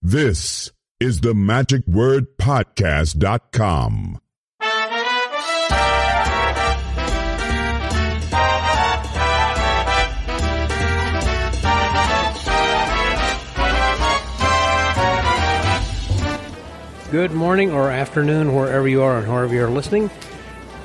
This is the magicwordpodcast.com. Good morning or afternoon, wherever you are and wherever you're listening.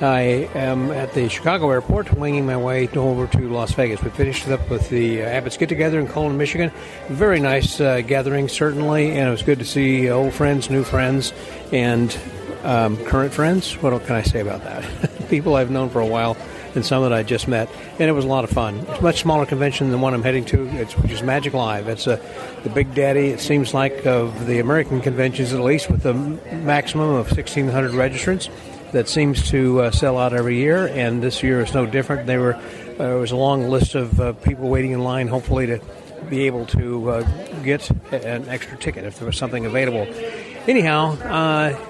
I am at the Chicago airport, winging my way over to Las Vegas. We finished it up with the Abbott's get-together in Colon, Michigan. Very nice gathering, certainly, and it was good to see old friends, new friends, and current friends. What can I say about that? People I've known for a while and some that I just met, and it was a lot of fun. It's a much smaller convention than the one I'm heading to, which is Magic Live. It's the big daddy, it seems like, of the American conventions, at least, with a maximum of 1,600 registrants. That seems to sell out every year, and this year is no different. There was a long list of people waiting in line, hopefully to be able to get an extra ticket if there was something available. Anyhow,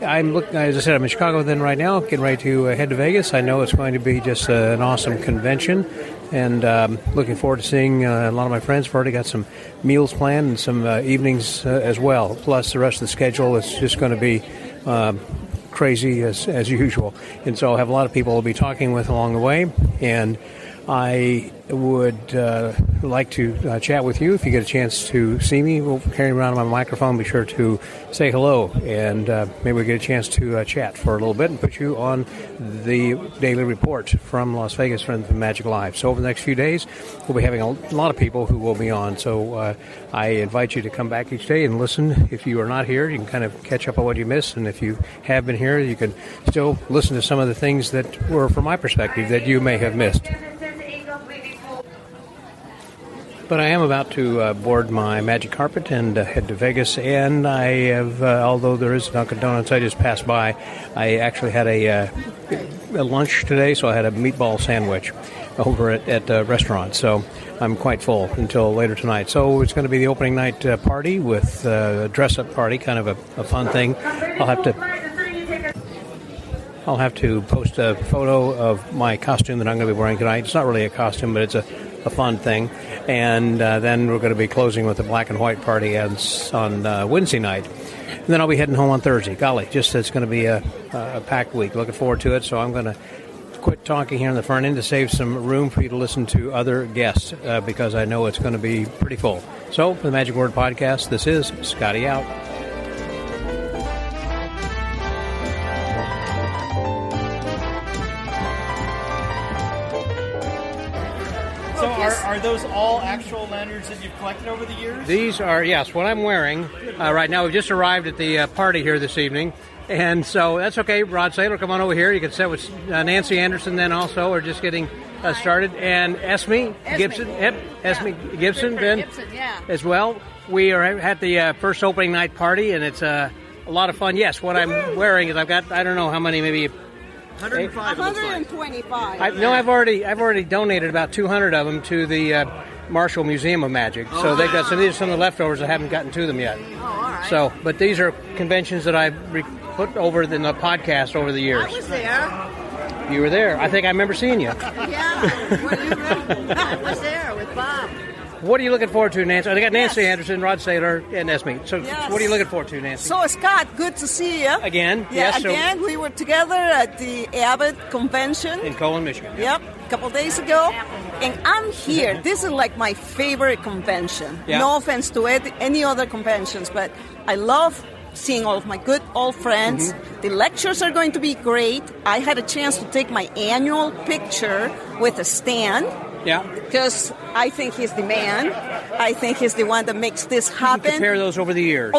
I'm looking. As I said, I'm in Chicago then right now, getting ready to head to Vegas. I know it's going to be just an awesome convention, and looking forward to seeing a lot of my friends. I've already got some meals planned and some evenings as well. Plus, the rest of the schedule is just going to be crazy as usual, and so I'll have a lot of people I'll be talking with along the way, and I would like to chat with you. If you get a chance to see me, we'll carry around my microphone. Be sure to say hello, and maybe we'll get a chance to chat for a little bit and put you on the daily report from Las Vegas from the Magic Live. So over the next few days, we'll be having a lot of people who will be on. So I invite you to come back each day and listen. If you are not here, you can kind of catch up on what you missed, and if you have been here, you can still listen to some of the things that were, from my perspective, that you may have missed. But I am about to board my magic carpet and head to Vegas, and I have, although there is Dunkin' Donuts, I just passed by. I actually had a lunch today, so I had a meatball sandwich over at a restaurant, so I'm quite full until later tonight. So it's going to be the opening night party with a dress-up party, kind of a fun thing. I'll have to post a photo of my costume that I'm going to be wearing tonight. It's not really a costume, but it's a fun thing. And then we're going to be closing with a black and white party on Wednesday night. And then I'll be heading home on Thursday. Golly, just it's going to be a packed week. Looking forward to it. So I'm going to quit talking here in the front end to save some room for you to listen to other guests because I know it's going to be pretty full. So for the Magic Word Podcast, this is Scotty out. Are those all actual lanyards that you've collected over the years? These are, yes, what I'm wearing right now. We've just arrived at the party here this evening, and so that's okay. Rod Saylor, come on over here. You can sit with Nancy Anderson then also. We're just getting started. And Esme Gibson, then as well. We are at the first opening night party, and it's a lot of fun. Yes, what I'm wearing is I've got, I don't know how many, maybe 125. I've already donated about 200 of them to the Marshall Museum of Magic. So they've got some of the leftovers. I haven't gotten to them yet. Oh, all right. So, but these are conventions that I've put over in the podcast over the years. I was there. You were there. I think I remember seeing you. Yeah. I was there with Bob. What are you looking forward to, Nancy? I got Nancy Anderson, Rod Saylor, and Esme. So what are you looking forward to, Nancy? So, Scott, good to see you. Again? Yeah, yes. again. We were together at the Abbott convention. In Colon, Michigan. Yep, a couple days ago. And I'm here. This is like my favorite convention. Yeah. No offense to any other conventions, but I love seeing all of my good old friends. Mm-hmm. The lectures are going to be great. I had a chance to take my annual picture with a Stan. Yeah. Because I think he's the man. I think he's the one that makes this happen. You compare those over the years.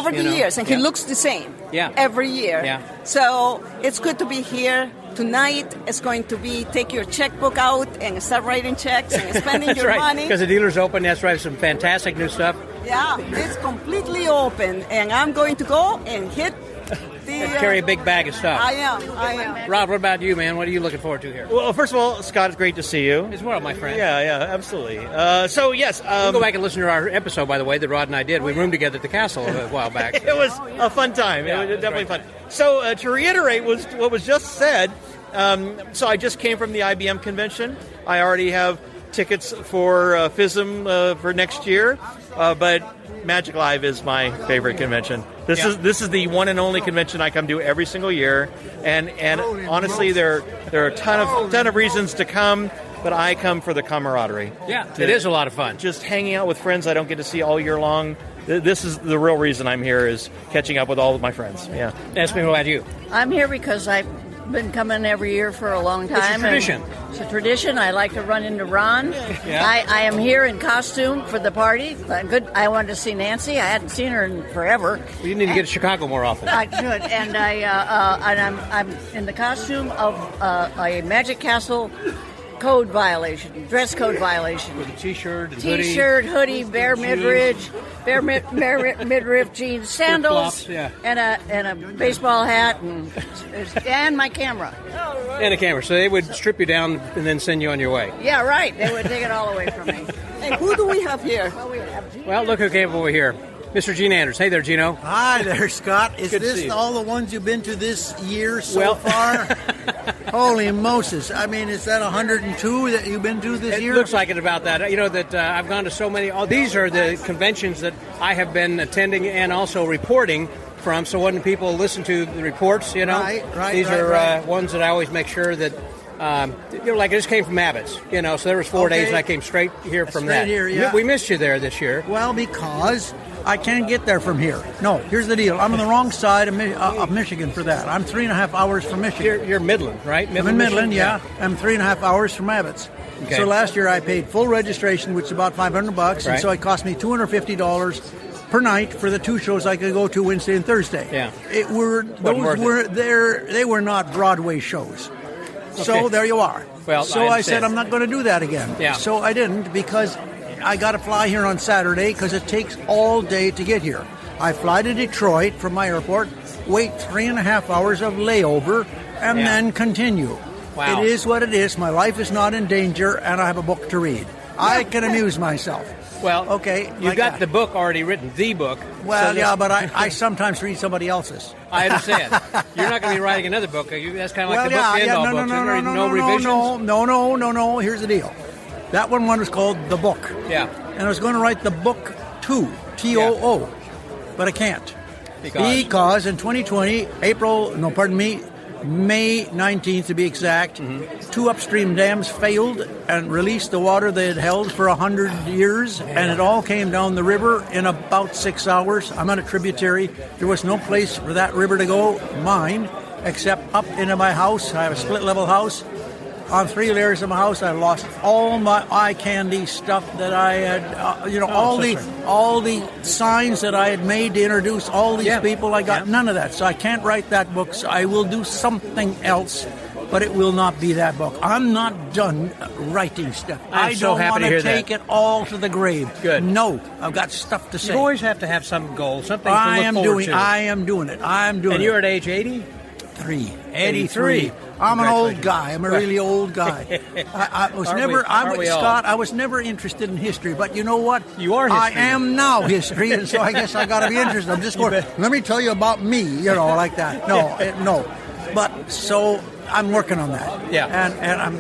And he looks the same. Yeah. Every year. Yeah. So it's good to be here. Tonight is going to be take your checkbook out and start writing checks and spending your money. Because the dealer's open. That's right. Some fantastic new stuff. Yeah, it's completely open. And I'm going to go and hit carry a big bag of stuff. I am. Rod, what about you, man? What are you looking forward to here? Well, first of all, Scott, it's great to see you. As well, my friend. Yeah, absolutely. So, yes. You can go back and listen to our episode, by the way, that Rod and I did. We roomed together at the castle a while back. It was a fun time. Yeah, it was definitely fun. So, to reiterate what was just said, so I just came from the IBM convention. I already have tickets for FISM for next year. But Magic Live is my favorite convention. This is the one and only convention I come to every single year, and honestly, there are a ton of reasons to come, but I come for the camaraderie. Yeah, it is a lot of fun. Just hanging out with friends I don't get to see all year long. This is the real reason I'm here, is catching up with all of my friends. Yeah. Esme, what about you? I'm here because I've been coming every year for a long time. It's a tradition. It's a tradition. I like to run into Ron. Yeah. I am here in costume for the party. Good. I wanted to see Nancy. I hadn't seen her in forever. Well, you need to get to Chicago more often. I should. And I'm in the costume of a Magic Castle code violation, dress code violation. With a T-shirt and hoodie, bare midriff jeans, sandals, and a baseball hat, and my camera. And a camera. So they would strip you down and then send you on your way. Yeah, right. They would take it all away from me. And who do we have here? Well, look who came over here. Mr. Gene Anders. Hey there, Gino. Hi there, Scott. Is Good to see this you. all the ones you've been to this year so far? Holy Moses. I mean, is that 102 that you've been to this year? It looks like it about that. You know, that I've gone to so many. Oh, these are the conventions that I have been attending and also reporting from. So when people listen to the reports, you know, these are ones that I always make sure that, you know, like I just came from Abbott's, you know, so there was 4 days and I came straight here from that. Here, yeah. We missed you there this year. Well, because I can't get there from here. No, here's the deal. I'm on the wrong side of Michigan for that. I'm 3.5 hours from Michigan. You're Midland, right? I'm in Midland, yeah. I'm 3.5 hours from Abbott's. Okay. So last year I paid full registration, which is about $500, and so it cost me $250 per night for the two shows I could go to Wednesday and Thursday. Yeah. They were not Broadway shows. Okay. So there you are. Well, so I said I'm not going to do that again. Yeah. So I didn't, because I got to fly here on Saturday because it takes all day to get here. I fly to Detroit from my airport, wait 3.5 hours of layover, and then continue. Wow. It is what it is. My life is not in danger, and I have a book to read. I can amuse myself. Well, okay, you've got the book already written, the book. Well, yeah, but I sometimes read somebody else's. I understand. You're not going to be writing another book. That's kind of like the book end-all books. No revisions? No. Here's the deal. That one was called The Book. Yeah. And I was going to write The Book 2, T-O-O, but I can't. Because in 2020, May 19th to be exact, 2 upstream dams failed and released the water they had held for 100 years, and it all came down the river in about 6 hours. I'm on a tributary. There was no place for that river to go, mine, except up into my house. I have a split-level house. On 3 layers of my house, I lost all my eye candy stuff that I had, all the signs that I had made to introduce all these people. I got none of that, so I can't write that book. So I will do something else, but it will not be that book. I'm not done writing stuff. I don't want to take it all to the grave. Good. No, I've got stuff to say. You always have to have some goal, something to look forward to. I am doing it. And you're at age 80? 83. I'm an old guy. I'm a really old guy. I was never interested in history, but you know what? You are history. I am now history, and so I guess I got to be interested. I'm just going, let me tell you about me, like that. No. But so I'm working on that. Yeah. And I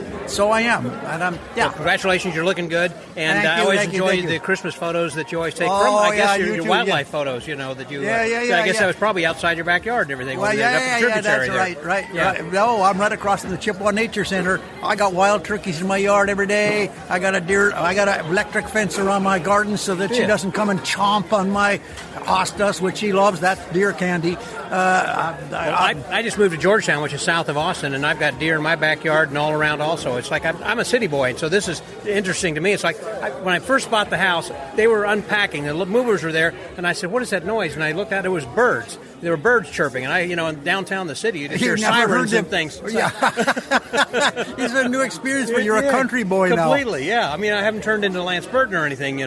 am. And I'm, yeah. Well, congratulations, you're looking good. And I always enjoy the Christmas photos that you always take from, I guess, your wildlife photos, that you... I guess that was probably outside your backyard and everything. Well, that's right. No, I'm right across from the Chippewa Nature Center. I got wild turkeys in my yard every day. I got an electric fence around my garden so that she doesn't come and chomp on my hostas, which she loves. That's deer candy. I just moved to Georgetown, which is south of Austin, and I've got deer in my backyard and all around also. It's like I'm a city boy, and so this is interesting to me. It's like when I first bought the house, they were unpacking. The movers were there, and I said, "What is that noise?" And I looked out, it was birds. There were birds chirping, and in downtown the city, you just hear sirens and things. Yeah. It's a new experience, but you're a country boy now. Completely, yeah. I mean, I haven't turned into Lance Burton or anything,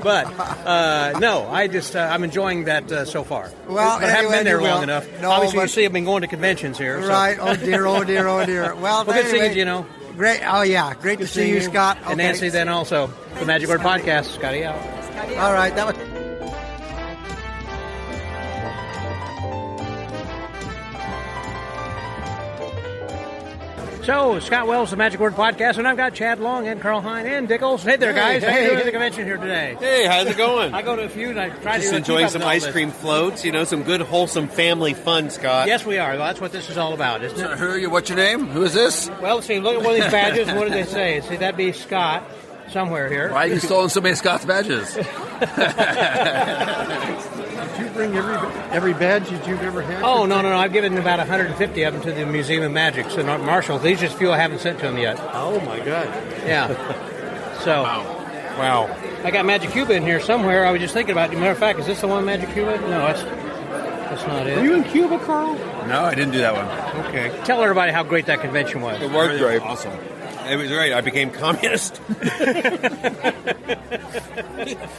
But no, I'm enjoying that so far. Well, but I haven't been there long enough. No, obviously, you see, I've been going to conventions here. Right. So. Oh dear. Well, good seeing you, Great. Oh yeah, great to see you, Scott. And Nancy, then also the Magic Word Podcast. Scotty out. All right, that was. So, Scott Wells, the Magic Word Podcast, and I've got Chad Long and Carl Hine and Dickles. Hey there, guys. How are you doing at the convention here today? Hey, how's it going? I go to a few, and I try to just do enjoying some ice cream floats, some good, wholesome family fun, Scott. Yes, we are. Well, that's what this is all about, isn't it? So who are you? What's your name? Who is this? Well, let's see. Look at one of these badges. What do they say? See, that'd be Scott somewhere here. Why are you stolen so many Scott's badges? Did you bring every badge that you've ever had? Oh, no. I've given about 150 of them to the Museum of Magic. So, Marshall, these are just a few I haven't sent to them yet. Oh, my God. Yeah. So. Wow. I got Magic Cuba in here somewhere. I was just thinking about it. Matter of fact, is this the one, Magic Cuba? No, that's not it. Were you in Cuba, Carl? No, I didn't do that one. Okay. Tell everybody how great that convention was. It was great. Awesome. It was great. I became communist.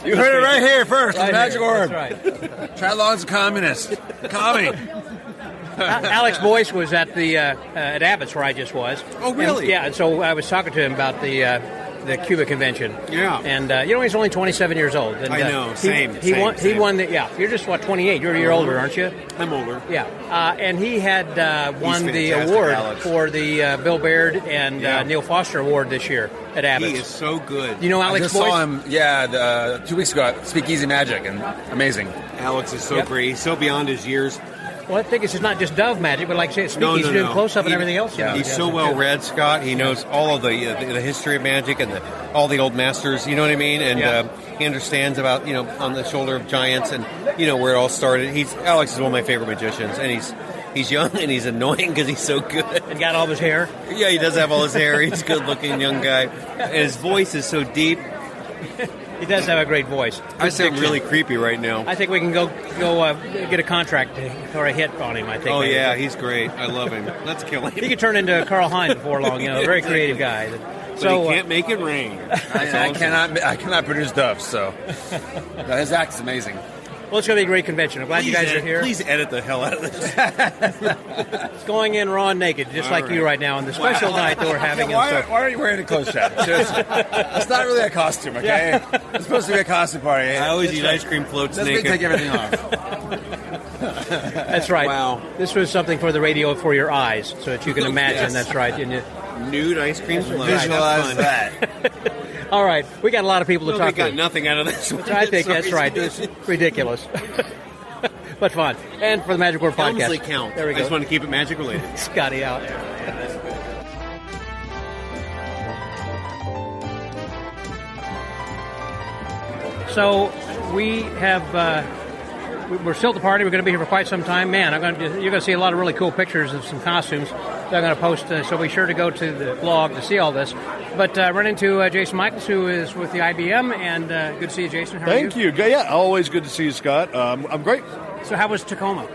You heard it right here first. Right the Magic here. Orb. That's right. Chad Long's a communist. Commie. Alex Boyce was at the at Abbott's where I just was. Oh, really? And so I was talking to him about the Cuba convention. Yeah. And he's only 27 years old. And, I know. He won the. Yeah. You're just 28. You're a year older, aren't you? I'm older. Yeah. And he had won the fantastic, award Alex. for the Bill Baird and Neil Foster Award this year at Abbott's. He is so good. You know I Alex just Boyce? saw him, 2 weeks ago at Speakeasy Magic, and amazing. Alex is so great. He's so beyond his years. Well, I think it's not just Dove Magic, but like I say, it's No, he's doing close-up and everything else. He's so well read, Scott. He knows all of the history of magic and all the old masters. You know what I mean? And he understands about on the shoulder of giants and where it all started. Alex is one of my favorite magicians, and he's young and he's annoying because he's so good. And got all of his hair. Yeah, he does have all his hair. He's a good-looking young guy, and his voice is so deep. He does have a great voice. I sound really creepy right now. I think we can go get a contract or a hit on him, I think. Oh, maybe. yeah, he's great. I love him. Let's kill him. He could turn into Carl Hine before long, a very creative guy. But he can't make it rain. I cannot produce Dove, so his act is amazing. Well, it's going to be a great convention. I'm glad you guys are here. Please edit the hell out of this. It's going in raw and naked, just like you right now on the special night that we're having. Why are you wearing a clothes Chad? Seriously. It's not really a costume, okay? It's supposed to be a costume party. I always eat ice cream floats naked. Take everything off. That's right. Wow. This was something for the radio for your eyes, so that you can imagine. Yes. That's right. Nude ice cream floats. Visualize that. All right, we got a lot of people to talk They got to. nothing out of this one. I think that's right. It's ridiculous, but fun. And for the Magic Word Podcast, Helmsley count. There we go. I just want to keep it magic related. Scotty out. So we have. We're still at the party. We're going to be here for quite some time. Man, you're going to see a lot of really cool pictures of some costumes that I'm going to post. So be sure to go to the blog to see all this. But run into Jason Michaels, who is with the IBM, and good to see you, Jason. How are you? Thank you. Yeah, always good to see you, Scott. I'm great. So how was Tacoma?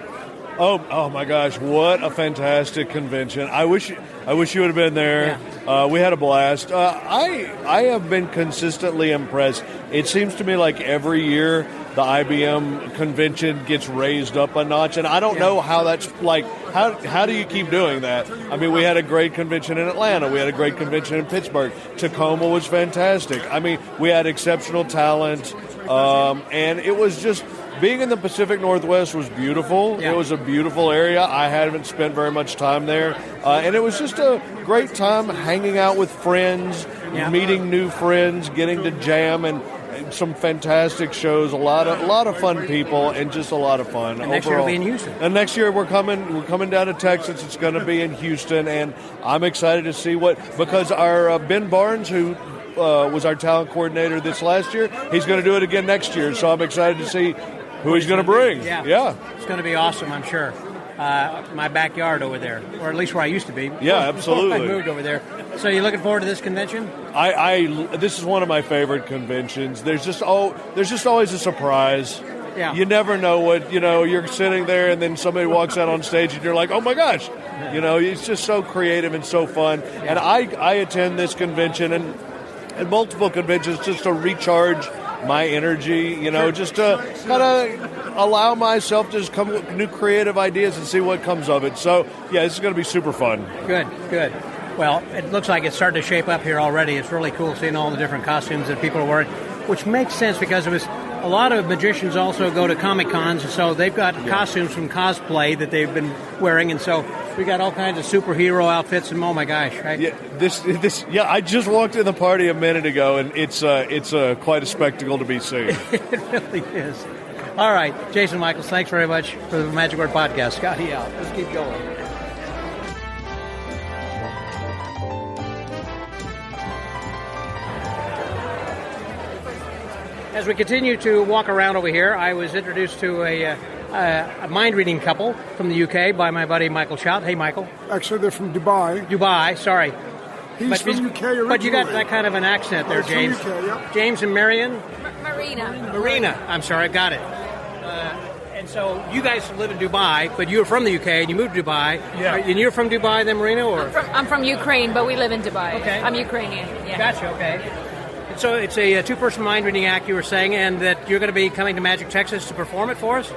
Oh my gosh, what a fantastic convention. I wish you would have been there. Yeah. We had a blast. I have been consistently impressed. It seems to me like every year the IBM convention gets raised up a notch, and I don't know how that's like. How do you keep doing that? I mean, we had a great convention in Atlanta. We had a great convention in Pittsburgh. Tacoma was fantastic. I mean, we had exceptional talent, and it was just. Being in the Pacific Northwest was beautiful. Yeah. It was a beautiful area. I haven't spent very much time there. And it was just a great time hanging out with friends, meeting new friends, getting to jam, and some fantastic shows, a lot of fun people, and just a lot of fun. And next year we'll be in Houston. And next year we're coming down to Texas. It's going to be in Houston, and I'm excited to see because our Ben Barnes, who was our talent coordinator this last year, he's going to do it again next year. So I'm excited to see who he's going to bring. Yeah. It's going to be awesome, I'm sure. My backyard over there, or at least where I used to be. Yeah, absolutely. I moved over there. So you looking forward to this convention? This is one of my favorite conventions. There's just always a surprise. Yeah. You never know what, you're sitting there and then somebody walks out on stage and you're like, oh my gosh. It's just so creative and so fun. Yeah. And I attend this convention and multiple conventions just to recharge my energy, just to kind of allow myself to just come with new creative ideas and see what comes of it. So, yeah, this is going to be super fun. Good. Well, it looks like it's starting to shape up here already. It's really cool seeing all the different costumes that people are wearing, which makes sense because a lot of magicians also go to Comic-Cons, and so they've got costumes from cosplay that they've been wearing, and so We got all kinds of superhero outfits, and oh my gosh, right? Yeah, I just walked in the party a minute ago, and it's quite a spectacle to be seen. It really is. All right, Jason Michaels, thanks very much for the Magic Word Podcast. Scotty out. Let's keep going. As we continue to walk around over here, I was introduced to a mind-reading couple from the UK by my buddy Michael Shout. Hey, Michael. Actually, they're from Dubai. Dubai, sorry. He's from UK originally. But you got that kind of an accent there, James. From UK, yep. James and Marion? Marina. I'm sorry, I got it. And so you guys live in Dubai, but you're from the UK and you moved to Dubai. Yeah. And you're from Dubai then, Marina? Or? I'm from Ukraine, but we live in Dubai. Okay. I'm Ukrainian. Yeah. Gotcha, okay. So it's a two-person mind-reading act, you were saying, and that you're going to be coming to Magic Texas to perform it for us?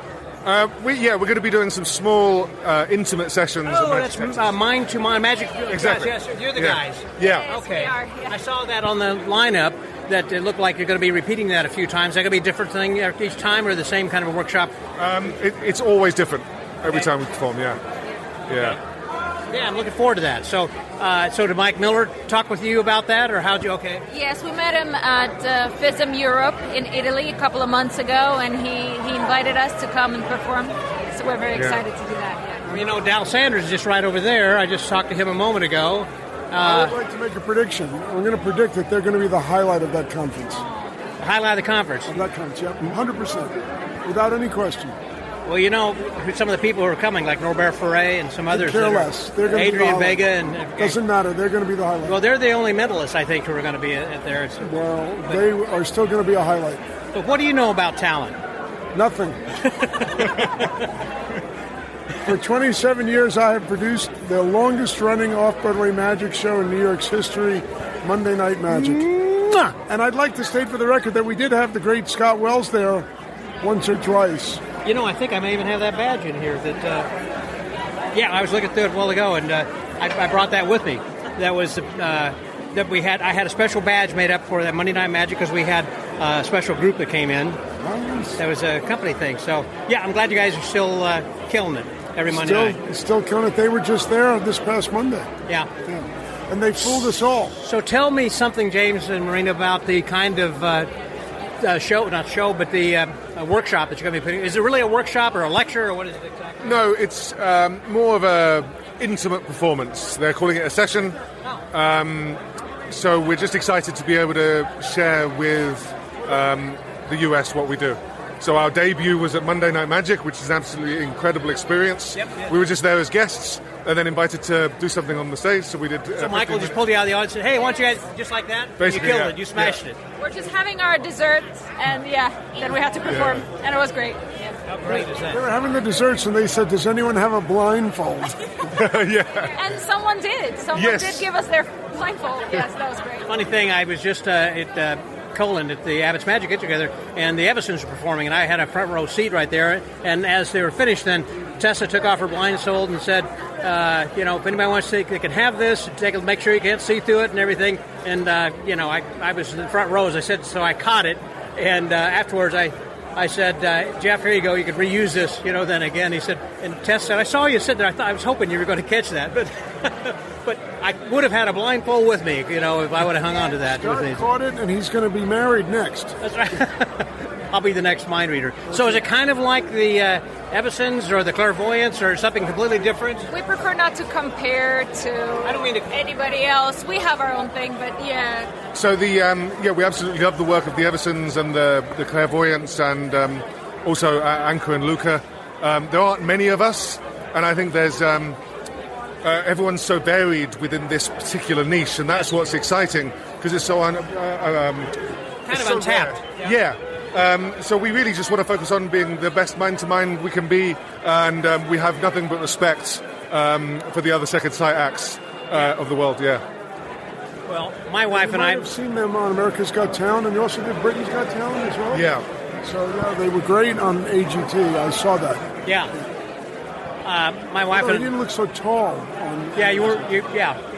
We're going to be doing some small, intimate sessions. Oh, that's mind-to-mind Magic. Exactly. Yes, you're the guys. Yeah. Yes, Okay. we are, yeah. I saw that on the lineup, that it looked like you're going to be repeating that a few times. Is that going to be a different thing each time, or the same kind of a workshop? It's always different every time we perform, yeah. Yeah, I'm looking forward to that. So did Mike Miller talk with you about that, or how'd you? Okay. Yes, we met him at FISM Europe in Italy a couple of months ago, and he invited us to come and perform. So we're very excited to do that. Yeah. You know, Dal Sanders is just right over there. I just talked to him a moment ago. I would like to make a prediction. I'm going to predict that they're going to be the highlight of that conference. The highlight of the conference. Of that conference, yep, 100%, without any question. Well, you know, some of the people who are coming, like Norbert Ferret and some others. Care less. They're going Adrian to be the Vega and doesn't matter. They're going to be the highlight. Well, they're the only medalists, I think, who are going to be at there. They are still going to be a highlight. But what do you know about talent? Nothing. For 27 years, I have produced the longest-running off-Broadway magic show in New York's history, Monday Night Magic. Mwah! And I'd like to state for the record that we did have the great Scott Wells there once or twice. You know, I think I may even have that badge in here. I was looking through it a while ago, and I brought that with me. That was that we had. I had a special badge made up for that Monday Night Magic because we had a special group that came in. Nice. That was a company thing. So yeah, I'm glad you guys are still killing it every Monday night. Still killing it. They were just there this past Monday. Yeah. And they fooled us all. So tell me something, James and Marina, about the kind of workshop that you're going to be putting. Is it really a workshop or a lecture, or what is it exactly? No, it's more of a intimate performance. They're calling it a session. So we're just excited to be able to share with the US what we do. So our debut was at Monday Night Magic, which is an absolutely incredible experience. Yep. We were just there as guests and then invited to do something on the stage. So we did. So Michael just pulled you out of the audience and said, hey, why don't you guys, just like that? Basically, you killed it. You smashed it. We're just having our dessert, and then we had to perform, and it was great. Yeah. How great is that? They were having the desserts, and they said, does anyone have a blindfold? And someone did. Someone did give us their blindfold. Yes, that was great. Funny thing, I was just at Colin at the Abbott's Magic Get-Together, and the Evansons were performing, and I had a front row seat right there. And as they were finished, then Tessa took off her blindfold and said, if anybody wants to, they can have this. Make sure you can't see through it and everything. And I was in the front row, as I said, so I caught it. And afterwards, I said, Jeff, here you go. You can reuse this. Then again, he said, and Tess said, I saw you sit there. I was hoping you were going to catch that, but. But I would have had a blindfold with me, if I would have hung on to that. Scott caught it, and he's going to be married next. That's right. I'll be the next mind reader. So is it kind of like the Evansons or the Clairvoyants or something completely different? We prefer not to compare to anybody else. We have our own thing, but yeah. So we absolutely love the work of the Evansons and the Clairvoyants and also Anka and Luca. There aren't many of us, and I think there's... everyone's so varied within this particular niche, and that's what's exciting because it's so kind of so untapped. Yeah. So we really just want to focus on being the best mind-to-mind we can be, and we have nothing but respect for the other second sight acts of the world. Yeah. Well, my wife and I have seen them on America's Got Talent, and you also did Britain's Got Talent as well. Yeah. So they were great on AGT. I saw that. Yeah. My wife and I didn't look so tall.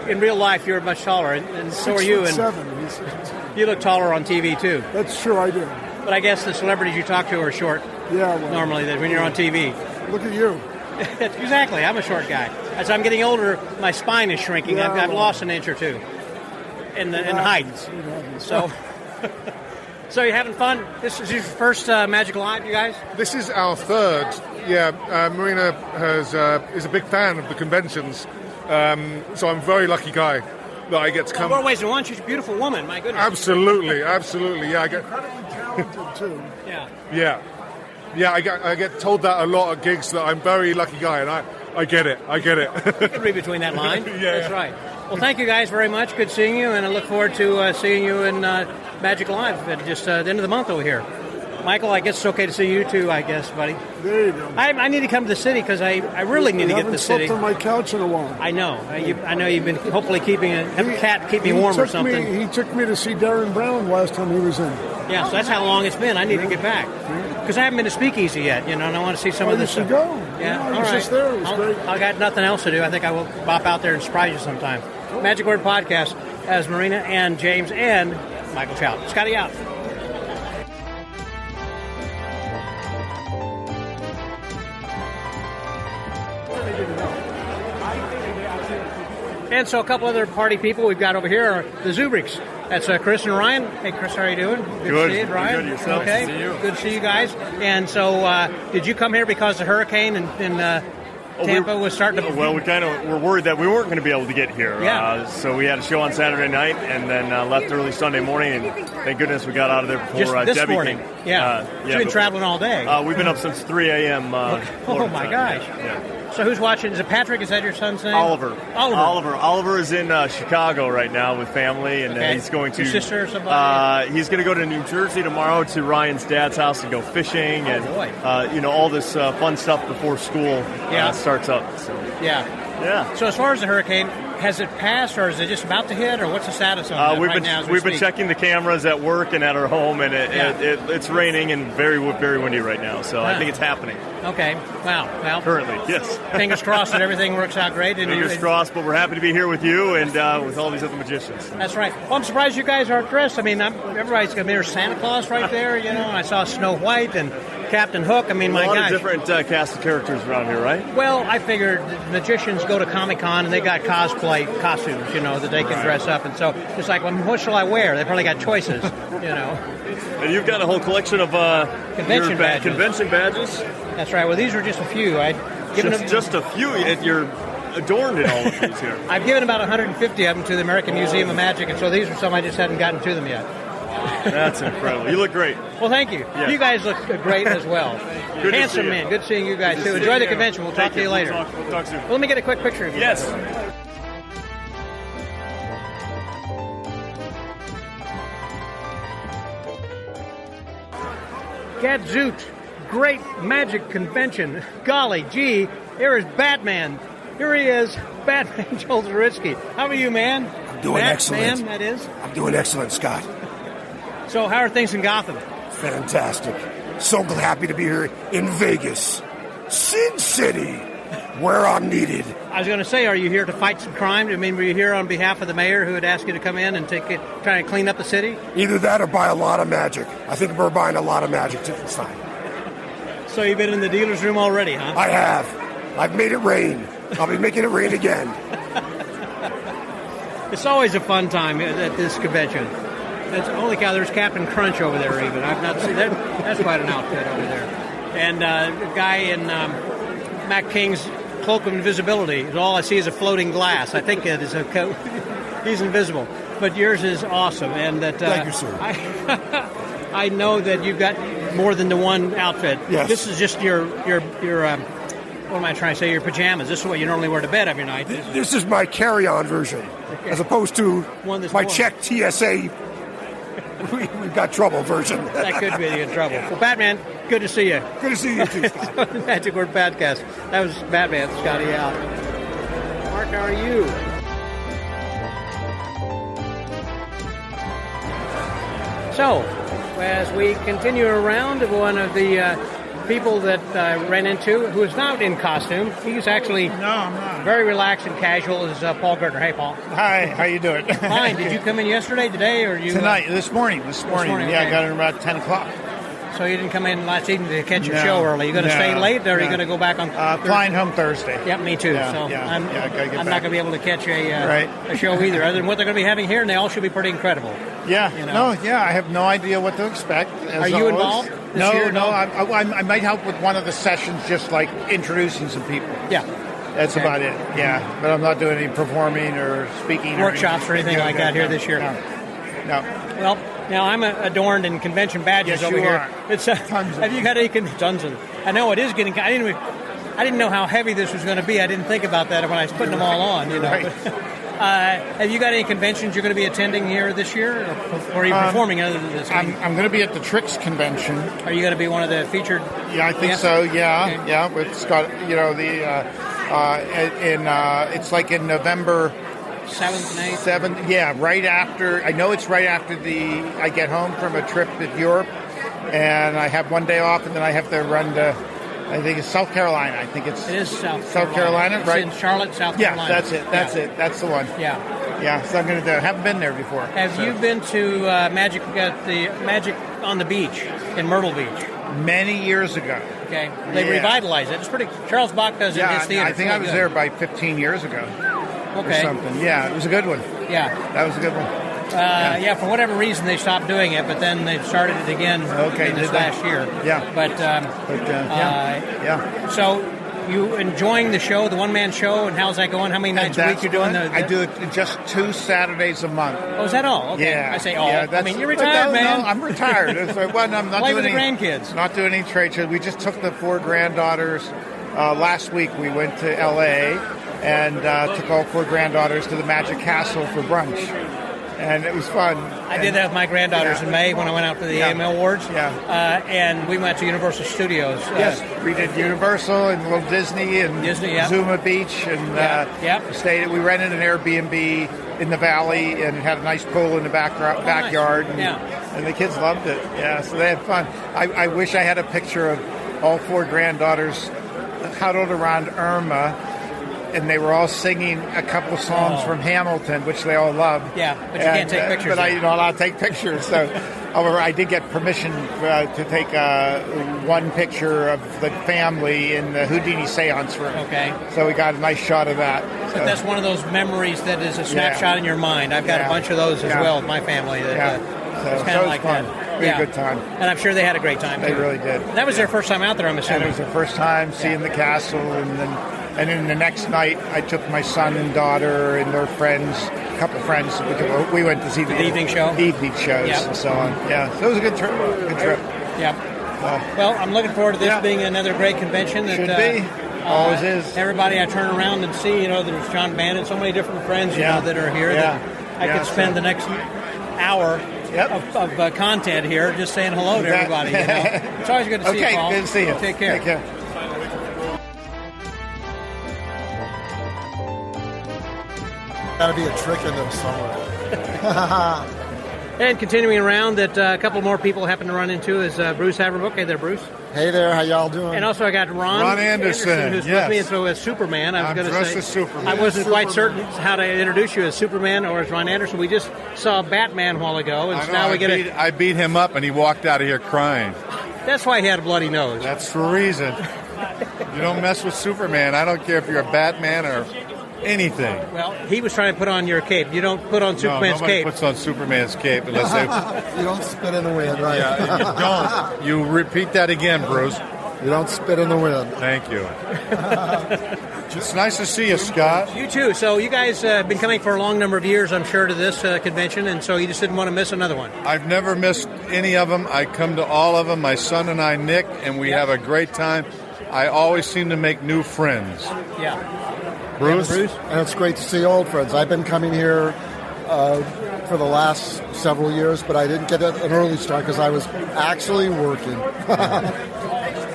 In real life, you're much taller, and so are you. And 6'7". You look taller on TV too. That's true, I do. But I guess the celebrities you talk to are short. Yeah. Well, normally, when you're on TV. Look at you. Exactly. I'm a short guy. As I'm getting older, my spine is shrinking. I've lost an inch or two in height. So you're having fun? This is your first Magic Live, you guys? This is our third. Yeah, Marina is a big fan of the conventions, so I'm a very lucky guy that I get to come. More ways than one. She's a beautiful woman. My goodness. Absolutely. Yeah, I get. Too. Yeah. I get told that a lot at gigs that I'm a very lucky guy, and I get it. You can read between that line. That's right. Well, thank you guys very much. Good seeing you, and I look forward to seeing you in Magic Live at just the end of the month over here. Michael, I guess it's okay to see you too, I guess, buddy. There you go. I need to come to the city because I really need to get to the city. I haven't slept on my couch in a while. I know. I know you've been hopefully have a cat keep me warm or something. He took me to see Darren Brown last time he was in. Yeah, so that's how long it's been. I need to get back. Because I haven't been to Speakeasy yet, and I want to see some of this stuff. Go. Yeah, I was just there. It was great. I got nothing else to do. I think I will bop out there and surprise you sometime. Magic Word Podcast as Marina and James and Michael Chow. Scotty out. And so a couple other party people we've got over here are the Zubriks. That's Chris and Ryan. Hey, Chris, how are you doing? Good to see you, Ryan. Good, yourself. Okay. Good to see you. Good to see you guys. And so did you come here because the hurricane in Tampa was starting to... Well, we kind of were worried that we weren't going to be able to get here. Yeah. So we had a show on Saturday night and then left early Sunday morning. And thank goodness we got out of there before Just this Debbie morning. came. Yeah. You've been traveling all day. We've been up since 3 a.m. Oh, my gosh. Yeah. So who's watching? Is it Patrick? Is that your son's name? Oliver is in Chicago right now with family, and he's going to... Your sister or somebody? He's going to go to New Jersey tomorrow to Ryan's dad's house to go fishing and all this fun stuff before school starts up. So. Yeah. So as far as the hurricane, has it passed, or is it just about to hit, or what's the status on that right now? We've been checking the cameras at work and at our home, and it's raining and very, very windy right now. So I think it's happening. Okay. Wow. Well, currently, yes. Fingers crossed that everything works out great. And fingers crossed, but we're happy to be here with you and with all these other magicians. That's right. Well, I'm surprised you guys aren't dressed. I mean, everybody's going to be there. Santa Claus right there, and I saw Snow White and Captain Hook. I mean, my gosh. A lot of different cast of characters around here, right? Well, I figured magicians go to Comic-Con and they got cosplay costumes, that they can dress up. And so it's like, well, what shall I wear? They probably got choices, And you've got a whole collection of convention badges. That's right. Well, these are just a few. Just a few. You're adorned in all of these here. I've given about 150 of them to the American Museum of Magic, and so these are some I just hadn't gotten to them yet. That's incredible. You look great. Well, thank you. Yeah. You guys look great as well. Good Handsome men. Good seeing you guys, too. Enjoy the convention. We'll talk to you later. We'll talk soon. Well, let me get a quick picture of you. Yes. Gadzoot. Great magic convention. Golly gee, here is Batman. Here he is, Batman Joel Zaritsky. How are you, man? I'm doing excellent. Man, that is. I'm doing excellent, Scott. So how are things in Gotham? Fantastic. So happy to be here in Vegas, Sin City, where I'm needed. I was going to say, are you here to fight some crime? I mean, were you here on behalf of the mayor who had asked you to come in and try to clean up the city? Either that or buy a lot of magic. I think we're buying a lot of magic this time. So you've been in the dealer's room already, huh? I have. I've made it rain. I'll be making it rain again. It's always a fun time at this convention. Holy cow, there's Captain Crunch over there even. I've not seen that. That's quite an outfit over there. And a guy in Mac King's Cloak of Invisibility. All I see is a floating glass. I think it is a coat. He's invisible. But yours is awesome. And that, thank you, sir. I know that you've got more than the one outfit. Yes. This is just your what am I trying to say? Your pajamas. This is what you normally wear to bed every night. This is my carry-on version, as opposed to my check TSA. We've got trouble version. That could be in trouble. Well, Batman, good to see you. Good to see you too, Scott. Magic Word Podcast. That was Batman, Scotty out. Mark, how are you? So, as we continue around, one of the people that I ran into, who is not in costume, he's actually very relaxed and casual, is Paul Gertner. Hey, Paul. Hi, how you doing? Fine. Did you come in yesterday, today, or you? Tonight, this morning. Yeah, okay. I got in about 10 o'clock. So you didn't come in last evening to catch your No. show early. You going to No. stay late, or are you No. going to go back on? Flying home Thursday. Yep, me too. Yeah, so yeah, I'm gotta get not back. going to be able to catch Right. a show either, other than what they're going to be having here, and they all should be pretty incredible. Yeah. You know? No, yeah, I have no idea what to expect. Are you involved this year? No. I might help with one of the sessions, just like introducing some people. Yeah. That's Okay. about it. Yeah. But I'm not doing any performing or speaking. Workshops or anything like that here this year. No. Well, now I'm adorned in convention badges Yes, over you here. are. It's have you got any tons of? I know it is getting. I didn't know how heavy this was going to be. I didn't think about that when I was putting them all on. You know. Right. Have you got any conventions you're going to be attending here this year, or are you performing other than this? I'm going to be at the Tricks convention. Are you going to be one of the featured? Yeah, I think guests? so. Yeah, Okay. yeah. It's got it's like in November 7th and 8th? 7th, yeah, right after. I know it's right after I get home from a trip to Europe, and I have one day off, and then I have to run to, I think it's South Carolina. I think it is South Carolina, It's right? in Charlotte, South Yeah, Carolina. that's it. That's it. That's the one. Yeah. Yeah, so I'm going to do. I haven't been there before. Have you been to Magic on the Beach in Myrtle Beach? Many years ago. Okay, they Yeah. revitalized it. It's pretty. Charles Bach does it in his theater. I think I was there by 15 years ago. Okay. Or something. Yeah, it was a good one. Yeah. That was a good one. Yeah, for whatever reason they stopped doing it, but then they started it again in this last year. Yeah. But yeah. So you enjoying the show, the one-man show, and how's that going? How many nights a week you're doing? I do it just 2 Saturdays a month. Oh, is that all? Okay. Yeah. I say all. Yeah, I mean, you're retired, no, man. No, I'm retired. It's like, well, I'm not Play doing with the any, grandkids. Not doing any trade shows. We just took the 4 granddaughters. Last week we went to L.A. and took all 4 granddaughters to the Magic Castle for brunch. And it was fun. I did that with my granddaughters in May when I went out for the AML Awards. Yeah. And we went to Universal Studios. Yes, we did Universal and Walt Disney and yeah. Zuma Beach, and stayed. We rented an Airbnb in the valley, and it had a nice pool in the backyard. Nice. And the kids loved it. Yeah, so they had fun. I wish I had a picture of all 4 granddaughters huddled around Irma, and they were all singing a couple songs from Hamilton, which they all loved. Yeah, but you can't take pictures. But I'm not allowed to take pictures. So, however, I did get permission to take one picture of the family in the Houdini seance room. Okay. So we got a nice shot of that. But that's one of those memories that is a snapshot in your mind. I've got a bunch of those as well with my family. That, it's kind of like fun. that. We had a good time. And I'm sure they had a great time. They really did. That was their first time out there, I'm assuming. And it was their first time seeing the castle, and then the next night I took my son and daughter and their friends, a couple friends. We went to see the evening show, evening shows, and so on. Yeah, so it was a good trip. Yeah. Well, I'm looking forward to this being another great convention. Should be. Always is. Everybody I turn around and see, there's John Bannon, so many different friends, that are here that I could spend the next hour of content here just saying hello to everybody. It's always good to see you, Paul. Okay, good to see you. Take care. Take care. Got to be a trick in them somewhere. And continuing around, that a couple more people happen to run into is Bruce Hbook. Hey there, Bruce. Hey there, how y'all doing? And also I got Ron Anderson, who's with me, and so as Superman. I was going to say, as Superman. I wasn't quite certain how to introduce you as Superman or as Ron Anderson. We just saw Batman a while ago, and so now we get I beat him up, and he walked out of here crying. That's why he had a bloody nose. That's the reason. You don't mess with Superman. I don't care if you're a Batman or anything. Well, he was trying to put on your cape. You don't put on Superman's nobody cape. puts on Superman's cape unless they... You don't spit in the wind, right? Yeah, you don't. You repeat that again, Bruce. You don't spit in the wind. Thank you. It's nice to see you, Scott. You too. So you guys have been coming for a long number of years, I'm sure, to this convention, and so you just didn't want to miss another one. I've never missed any of them. I come to all of them, my son and I, Nick, and we have a great time. I always seem to make new friends. Yeah. Bruce? And it's great to see old friends. I've been coming here for the last several years, but I didn't get an early start because I was actually working.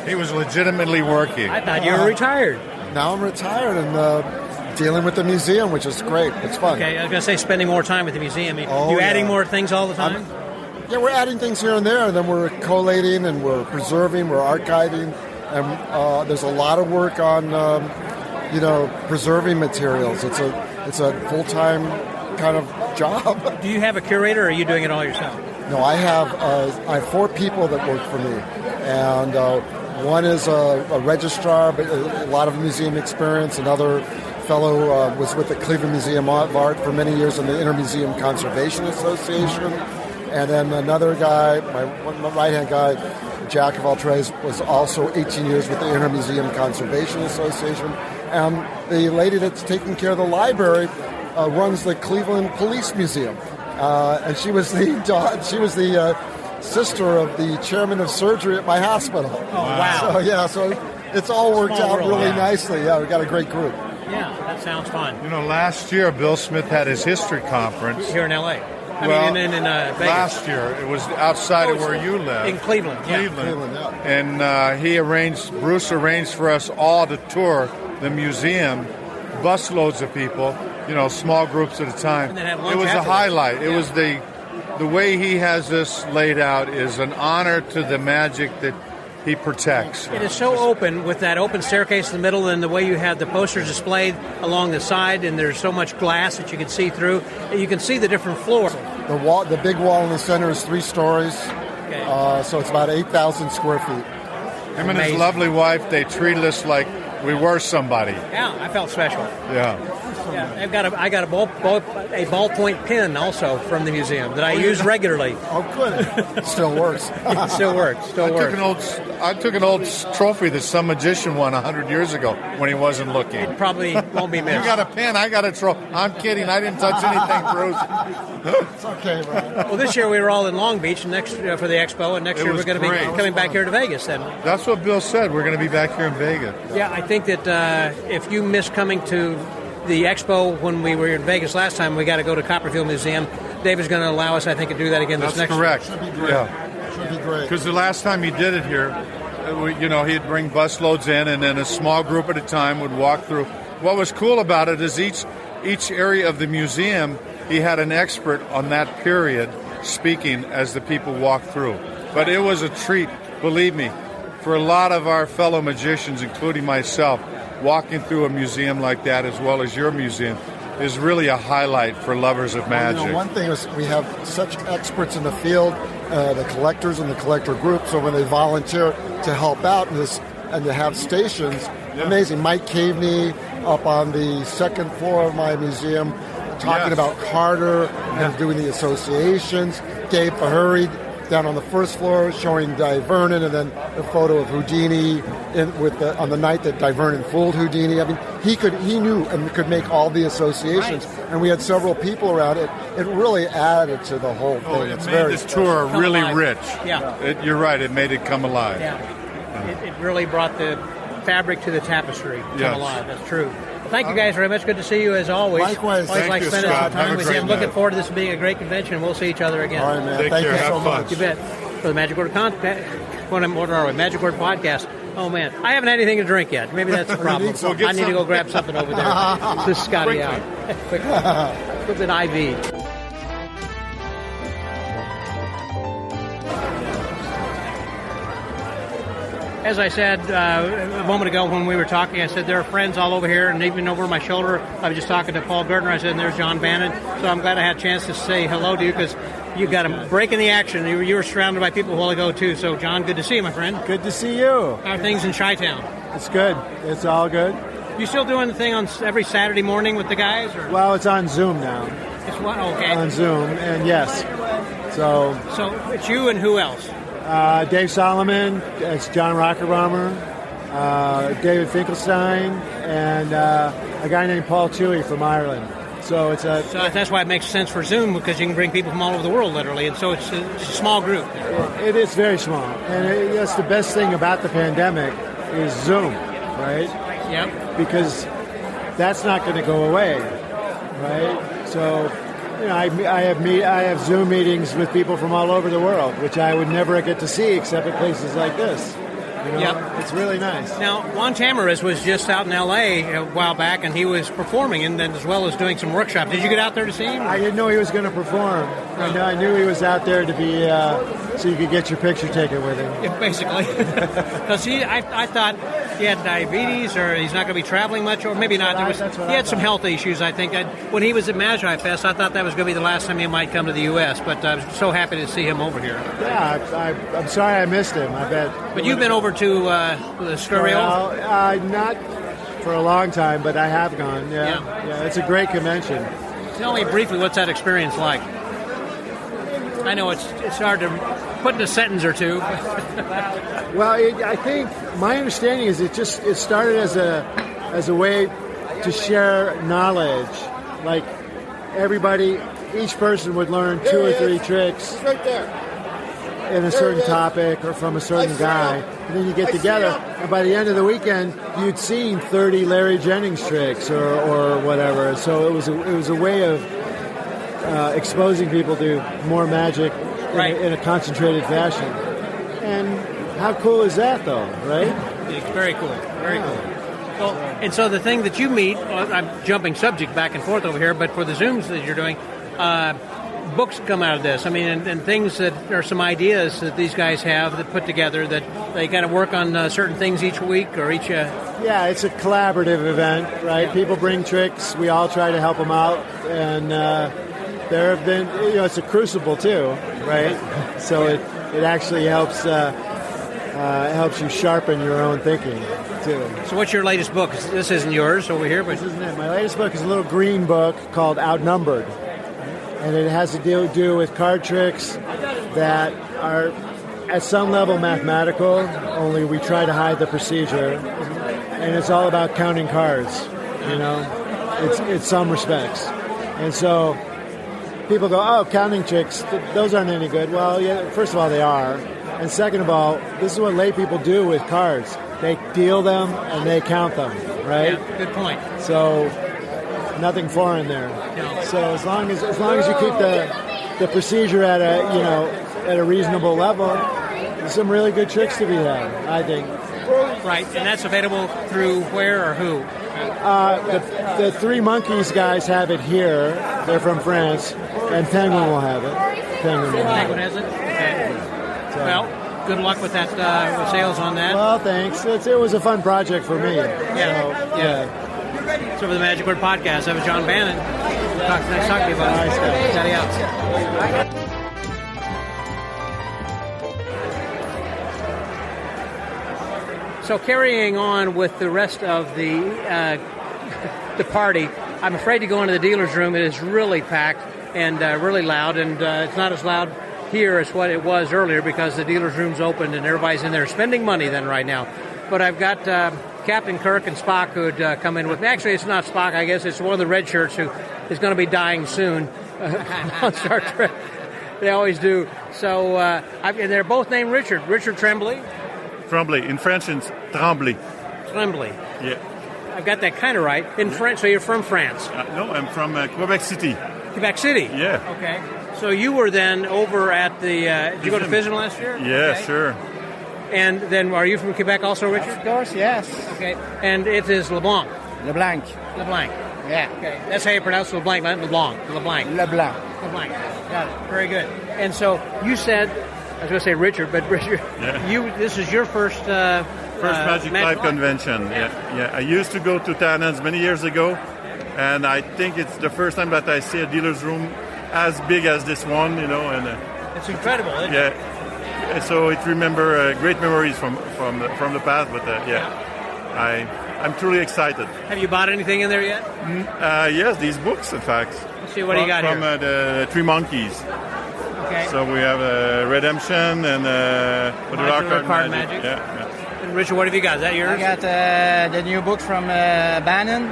He was legitimately working. I thought you were retired. Now I'm retired and dealing with the museum, which is great. It's fun. Okay, I was going to say spending more time with the museum. You adding more things all the time? Yeah, we're adding things here and there, and then we're collating and we're preserving, we're archiving, and there's a lot of work on preserving materials. It's a full-time kind of job. Do you have a curator, or are you doing it all yourself? No, I have 4 people that work for me, and one is a registrar, but a lot of museum experience. Another fellow was with the Cleveland Museum of Art for many years in the Intermuseum Conservation Association, and then another guy, my right-hand guy, jack of all trades, was also 18 years with the Intermuseum Conservation Association. And the lady that's taking care of the library runs the Cleveland Police Museum, and she was the sister of the chairman of surgery at my hospital. Oh, wow! So it's all worked out world, really nicely. Yeah, we got a great group. Yeah, that sounds fun. Last year Bill Smith had his history conference Here in L.A. In Vegas. Last year it was outside of where you live. In Cleveland. Cleveland, yeah. And Bruce arranged for us all to tour the museum, busloads of people, small groups at a time. And then have lunch It was a afterwards. highlight. It was the way he has this laid out is an honor to the magic that he protects. It is so open with that open staircase in the middle, and the way you have the posters displayed along the side, and there's so much glass that you can see through. You can see the different floors. The big wall in the center is 3 stories, so it's about 8,000 square feet. Him and his lovely wife, they treated us like we were somebody. Yeah, I felt special. Yeah. I got a ballpoint pen also from the museum that I use regularly. Oh, good. Still works. It still works. I took an old trophy that some magician won 100 years ago when he wasn't looking. It probably won't be missed. You got a pen, I got a trophy. I'm kidding. I didn't touch anything, Bruce. It's okay, Brian. Well, this year we were all in Long Beach for the expo, and next year we're going to be coming back here to Vegas then. That's what Bill said. We're going to be back here in Vegas. Yeah, I think that if you miss coming to the expo when we were in Vegas last time, we got to go to Copperfield Museum. Dave is going to allow us, I think, to do that again this next year. That's Should correct. be great. Yeah. Should be great. Because the last time he did it here, he'd bring busloads in, and then a small group at a time would walk through. What was cool about it is each area of the museum, he had an expert on that period speaking as the people walked through. But it was a treat, believe me, for a lot of our fellow magicians, including myself. Walking through a museum like that, as well as your museum, is really a highlight for lovers of magic. One thing is we have such experts in the field, the collectors and the collector group, so when they volunteer to help out in this and to have stations, amazing. Mike Caveney up on the 2nd floor of my museum talking about Carter and doing the associations. Dave Fahuri down on the 1st floor showing Di Vernon, and then a photo of Houdini on the night that Di Vernon fooled Houdini. I mean, he knew and could make all the associations, and we had several people around it. It really added to the whole thing. It made this tour really rich. Yeah. You're right. It made it come alive. Yeah. It really brought the fabric to the tapestry come alive. That's true. Well, thank you guys very much. Good to see you as always. Likewise. Always Thank like you, spending Scott. some time Have a with you. great I'm looking night. forward to this being a great convention. We'll see each other again. All right, man. Take Thank care. you Have so fun. much. You bet. For the Magic Word What are we? Magic Word Podcast. Oh, man. I haven't had anything to drink yet. Maybe that's the problem. I need to go grab something over there. This is Scotty out. Quickly. With an IV. As I said a moment ago when we were talking, I said there are friends all over here, and even over my shoulder. I was just talking to Paul Gardner. I said, and there's John Bannon. So I'm glad I had a chance to say hello to you, because you got a break in the action. You were surrounded by people a while ago, too. So, John, good to see you, my friend. Good to see you. How are things in Chi-Town? It's good. It's all good. You still doing the thing on every Saturday morning with the guys? Or? Well, it's on Zoom now. It's what? Okay. On Zoom, and yes. So it's you and who else? Dave Solomon, it's John Rockerbomber, David Finkelstein, and a guy named Paul Toohey from Ireland. So that's why it makes sense for Zoom, because you can bring people from all over the world, literally, and so it's a small group. It is very small, and that's the best thing about the pandemic is Zoom, right? Yep. Because that's not going to go away, right? So. I have Zoom meetings with people from all over the world, which I would never get to see except at places like this. It's really nice. Now, Juan Tamariz was just out in L.A. a while back, and he was performing, and then as well as doing some workshops. Did you get out there to see him? I didn't know he was going to perform. I knew he was out there to be so you could get your picture taken with him. Yeah, basically. Because I thought he had diabetes, or he's not going to be traveling much, or maybe not. He had some health issues, I think. When he was at Magi Fest, I thought that was going to be the last time he might come to the U.S., but I was so happy to see him over here. Yeah, I'm sorry I missed him. I bet. But you've been over to the Grinheul? Not for a long time, but I have gone. Yeah, it's a great convention. Tell me briefly, what's that experience like? I know it's hard to put in a sentence or two. Well, I think my understanding is it started as a way to share knowledge. Like each person would learn 2 or 3 tricks in a certain topic or from a certain guy, and then you get together, and by the end of the weekend, you'd seen 30 Larry Jennings tricks or whatever. So it was a way of exposing people to more magic in a concentrated fashion. And how cool is that, though, right? It's very cool. Very cool. Well, and so the thing that you meet, I'm jumping subject back and forth over here, but for the Zooms that you're doing, books come out of this. I mean, and things that are some ideas that these guys have that put together that they kind of work on certain things each week or each... Yeah, it's a collaborative event, right? Yeah. People bring tricks. We all try to help them out. And there have been, it's a crucible too, right? So it actually helps you sharpen your own thinking too. So what's your latest book? This isn't yours over here, but... This isn't it. My latest book is a little green book called Outnumbered. And it has to do with card tricks that are at some level mathematical, only we try to hide the procedure. And it's all about counting cards, in some respects. And so people go, oh, counting tricks, those aren't any good. Well, yeah, first of all, they are. And second of all, this is what lay people do with cards. They deal them and they count them, right? Yeah, good point. So nothing foreign there. No. So as long as you keep the procedure at a reasonable level, there's some really good tricks to be had, I think. Right, and that's available through where or who? The Three Monkeys guys have it here. They're from France, and Penguin will have it. Penguin has it? Okay. So, well, good luck with that, with sales on that. Well, thanks. It was a fun project for me. Yeah. So for the Magic Word Podcast, that was John Bannon. Nice talking to you about it. Nice guy. Daddy out. So carrying on with the rest of the party, I'm afraid to go into the dealer's room. It is really packed and really loud, and it's not as loud here as what it was earlier because the dealer's room's opened and everybody's in there spending money then right now. But I've got Captain Kirk and Spock who'd come in with me. Actually, it's not Spock, I guess. It's one of the red shirts who is going to be dying soon on Star Trek. They always do. So and they're both named Richard. Richard Tremblay. Tremblay. In French, it's Tremblay. Tremblay. Yeah. I've got that kind of right. In French, so you're from France? No, I'm from Quebec City. Quebec City? Yeah. Okay. So you were then over at the... did you go to FISM last year? Yeah, okay. Sure. And then are you from Quebec also, Richard? Of course, yes. Okay. And it is LeBlanc? LeBlanc. LeBlanc. Yeah. Okay. That's how you pronounce LeBlanc, not LeBlanc. LeBlanc. LeBlanc. LeBlanc. Got it. Very good. And so you said... I was going to say Richard, but Richard, this is your first Magic Live convention. Yeah. I used to go to Tannen's many years ago, and I think it's the first time that I see a dealer's room as big as this one, and it's incredible, isn't it? Yeah. So it remember great memories from the past, but I'm truly excited. Have you bought anything in there yet? Yes, these books, in fact. Let's see, what do you got from here? From the Three Monkeys. Okay. So we have Redemption and Modular Card Magic. Yeah. And Richard, what have you got? Is that yours? I got the new book from Bannon.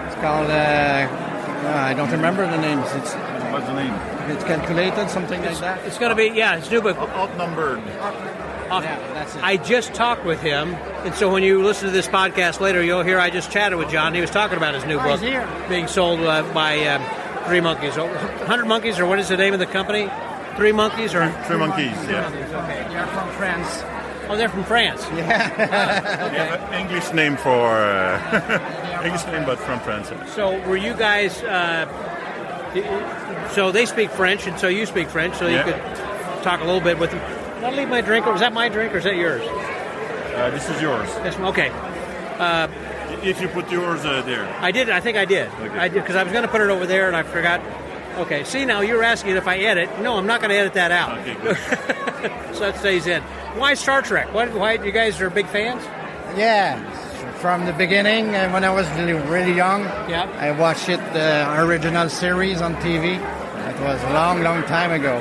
It's called, I don't remember the names. What's the name? It's calculated, something like that. It's going to be, it's new book. Outnumbered. Yeah, that's it. I just talked with him, and so when you listen to this podcast later, you'll hear I just chatted with John. He was talking about his new book being sold by Three Monkeys. 100 Monkeys, or what is the name of the company? Three Monkeys? Or Three Monkeys, yeah. Okay. They're from France. Oh, they're from France. Yeah. They have an English name for English name, but from France. So were you guys? So they speak French, and so you speak French. So you could talk a little bit with them. I leave my drink, or is that my drink, or is that yours? This is yours. Okay. If you put yours there. I did. I think I did. Okay. I did, because I was going to put it over there, and I forgot. Okay. See, now you're asking if I edit. No, I'm not going to edit that out. Okay, good. So that stays in. Why Star Trek? Why you guys are big fans? Yeah, from the beginning, when I was really young, I watched the original series on TV. It was a long, long time ago.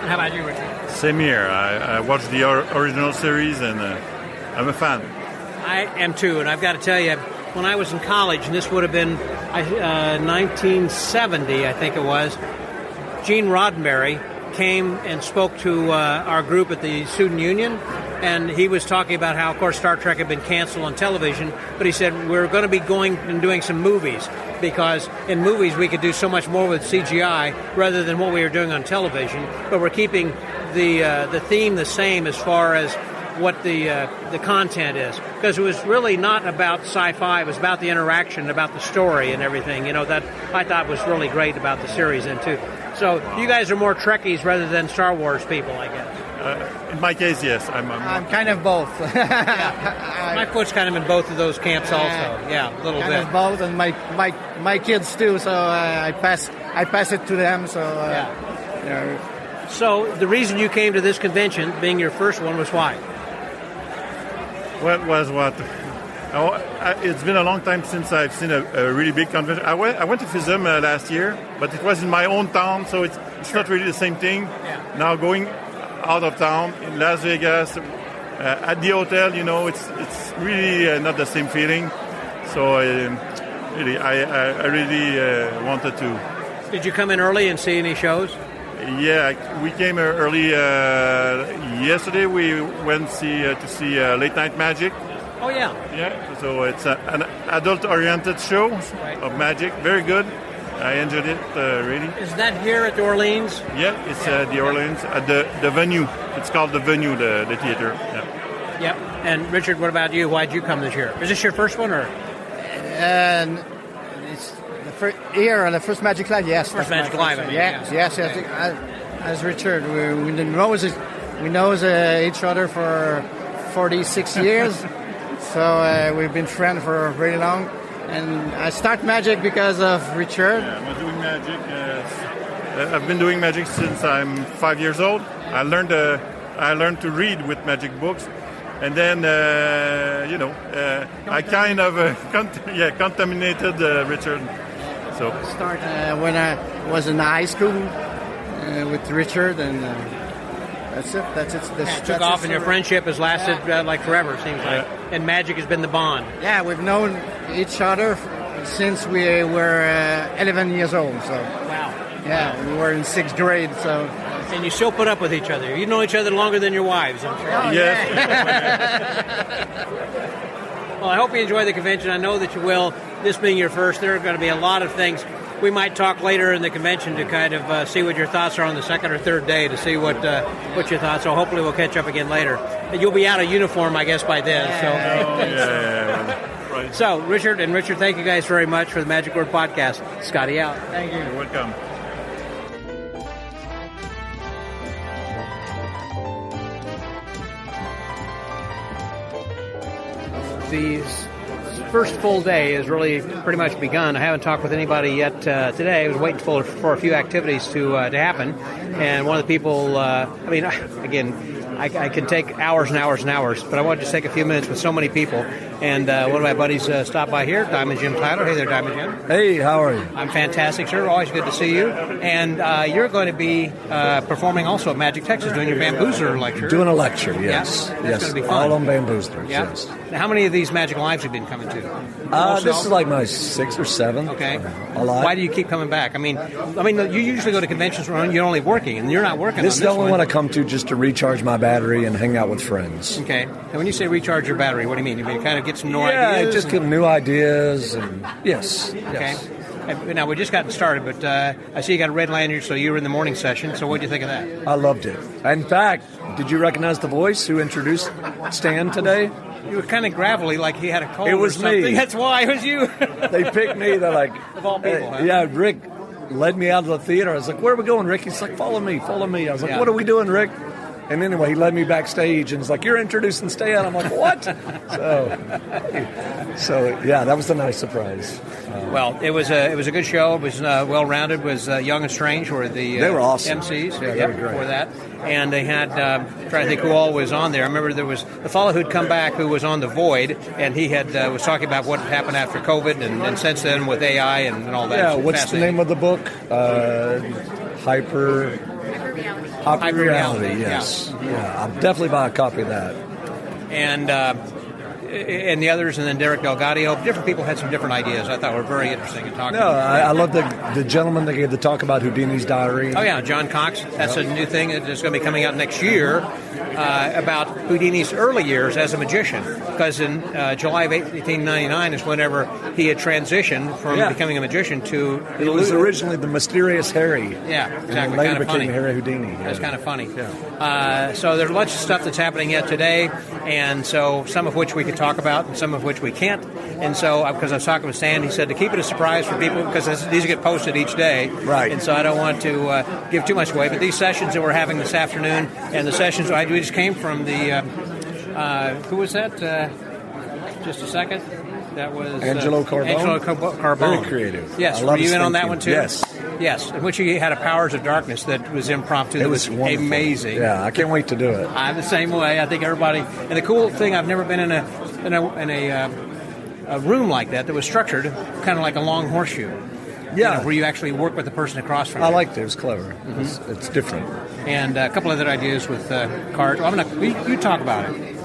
How about you, Richard? Same here. I watched the original series, and I'm a fan. I am too, and I've got to tell you, when I was in college, and this would have been 1970, I think it was, Gene Roddenberry came and spoke to our group at the Student Union, and he was talking about how, of course, Star Trek had been canceled on television, but he said we're going to be going and doing some movies, because in movies we could do so much more with CGI rather than what we were doing on television, but we're keeping the theme the same as far as what the content is, because it was really not about sci-fi. It was about the interaction, about the story and everything. That I thought was really great about the series then too. So you guys are more Trekkies rather than Star Wars people, I guess. In my case, yes. I'm kind of both. My foot's kind of in both of those camps also. Yeah, a little kind bit. Of both, and my kids too. So I pass it to them. So So the reason you came to this convention, being your first one, was why? What? It's been a long time since I've seen a really big convention. I went to FISM last year, but it was in my own town, so it's not really the same thing. Yeah. Now going out of town in Las Vegas at the hotel, it's really not the same feeling. So I really wanted to. Did you come in early and see any shows? Yeah, we came early yesterday. We went to see Late Night Magic. Oh, yeah. Yeah, so it's an adult-oriented show of magic. Very good. I enjoyed it, really. Is that here at the Orleans? Yeah, it's the Orleans, at the venue. It's called the venue, the theater. Yeah. Yep. And Richard, what about you? Why'd you come this year? Is this your first one, or? It's the first Magic Live, yes. First Magic Live, yes. As Richard, we know each other for 46 years. So we've been friends for very long, and I start magic because of Richard. Yeah, I'm doing magic. I've been doing magic since I'm 5 years old. I learned to read with magic books, and then I kind of contaminated Richard. So start when I was in high school with Richard, and that's it. It took off, and your friendship has lasted like forever, it seems like. And magic has been the bond. Yeah, we've known each other since we were 11 years old. So wow. Yeah, we were in 6th grade. So. And you still put up with each other. You know each other longer than your wives, I'm sure. Oh, yes. Well, I hope you enjoy the convention. I know that you will. This being your first, there are going to be a lot of things. We might talk later in the convention to kind of see what your thoughts are on the second or third day, to see what your thoughts are. Hopefully we'll catch up again later. You'll be out of uniform, I guess, by then. Right. So, Richard, thank you guys very much for the Magic Word Podcast. Scotty out. Thank you. You're welcome. The first full day has really pretty much begun. I haven't talked with anybody yet today. I was waiting for a few activities to happen. And one of the people, I can take hours and hours and hours, but I want to just take a few minutes with so many people. And one of my buddies stopped by here, Diamond Jim Tyler. Hey there, Diamond Jim. Hey, how are you? I'm fantastic, sir. Always good to see you. And you're going to be performing also at Magic Texas, doing your Bamboozler lecture. Doing a lecture, yes. Yeah, yes. Going to be fun. All on Bamboozlers, yeah. yes. Now, how many of these Magic Lives have you been coming to? This is like my 6th or 7th. Okay. A lot. Why do you keep coming back? I mean, you usually go to conventions where you're only working, and you're not working. This is the only one I come to just to recharge my battery and hang out with friends. Okay. And when you say recharge your battery, what do you mean? You mean kind of get some new ideas? Yeah, just get new ideas, and yes. Okay. Yes. Now, we just gotten started, but I see you got a red lanyard, so you were in the morning session. So what did you think of that? I loved it. In fact, did you recognize the voice who introduced Stan today? You were kind of gravelly, like he had a cold. It was or something. me. That's why it was you. They picked me. They're like, of all people. Huh? Yeah, Rick led me out of the theater. I was like, "Where are we going, Rick?" He's like, "Follow me, follow me." I was like, "What are we doing, Rick?" And anyway, he led me backstage and was like, "You're introducing Stan." I'm like, "What?" So yeah, that was a nice surprise. Well, it was a good show. It was well rounded. Was Young and Strange were the they were awesome MCs. Yeah, they were great for that. And they had trying to think who all was on there. I remember there was the fellow who'd come back who was on The Void, and he had was talking about what happened after COVID and since then with AI and all that. Yeah, what's the name of the book? Hyper Reality. Yes. Yeah, I'll definitely buy a copy of that. And the others, and then Derek Delgadio. Different people had some different ideas I thought were very interesting in talking. No, I love the gentleman that gave the talk about Houdini's diary. Oh, yeah, John Cox. That's a new thing that's going to be coming out next year about Houdini's early years as a magician. Because in July of 1899 is whenever he had transitioned from becoming a magician to... It was originally the Mysterious Harry. Yeah, exactly. And later kind of became funny. Harry Houdini. That's kind of funny. Yeah. So there's a bunch of stuff that's happening yet today, and so some of which we could talk about and some of which we can't. And so, because I was talking with Stan, he said to keep it a surprise for people because these get posted each day. Right. And so I don't want to give too much away. But these sessions that we're having this afternoon and the sessions we just came from the who was that? Just a second. That was Angelo Carbone. Angelo Carbone. Very creative. Yes. I love Were you his in on that thinking. one too? Yes. Yes. In which he had a Powers of Darkness that was impromptu. It That was wonderful. amazing. Yeah, I can't wait to do it. I'm the same way. I think everybody. And the cool thing, I've never been in a room like that was structured kind of like a long horseshoe. Yeah, where you actually work with the person across from I you. liked it. It was clever. Mm-hmm. It's different. And a couple other ideas with cards. You talk about it.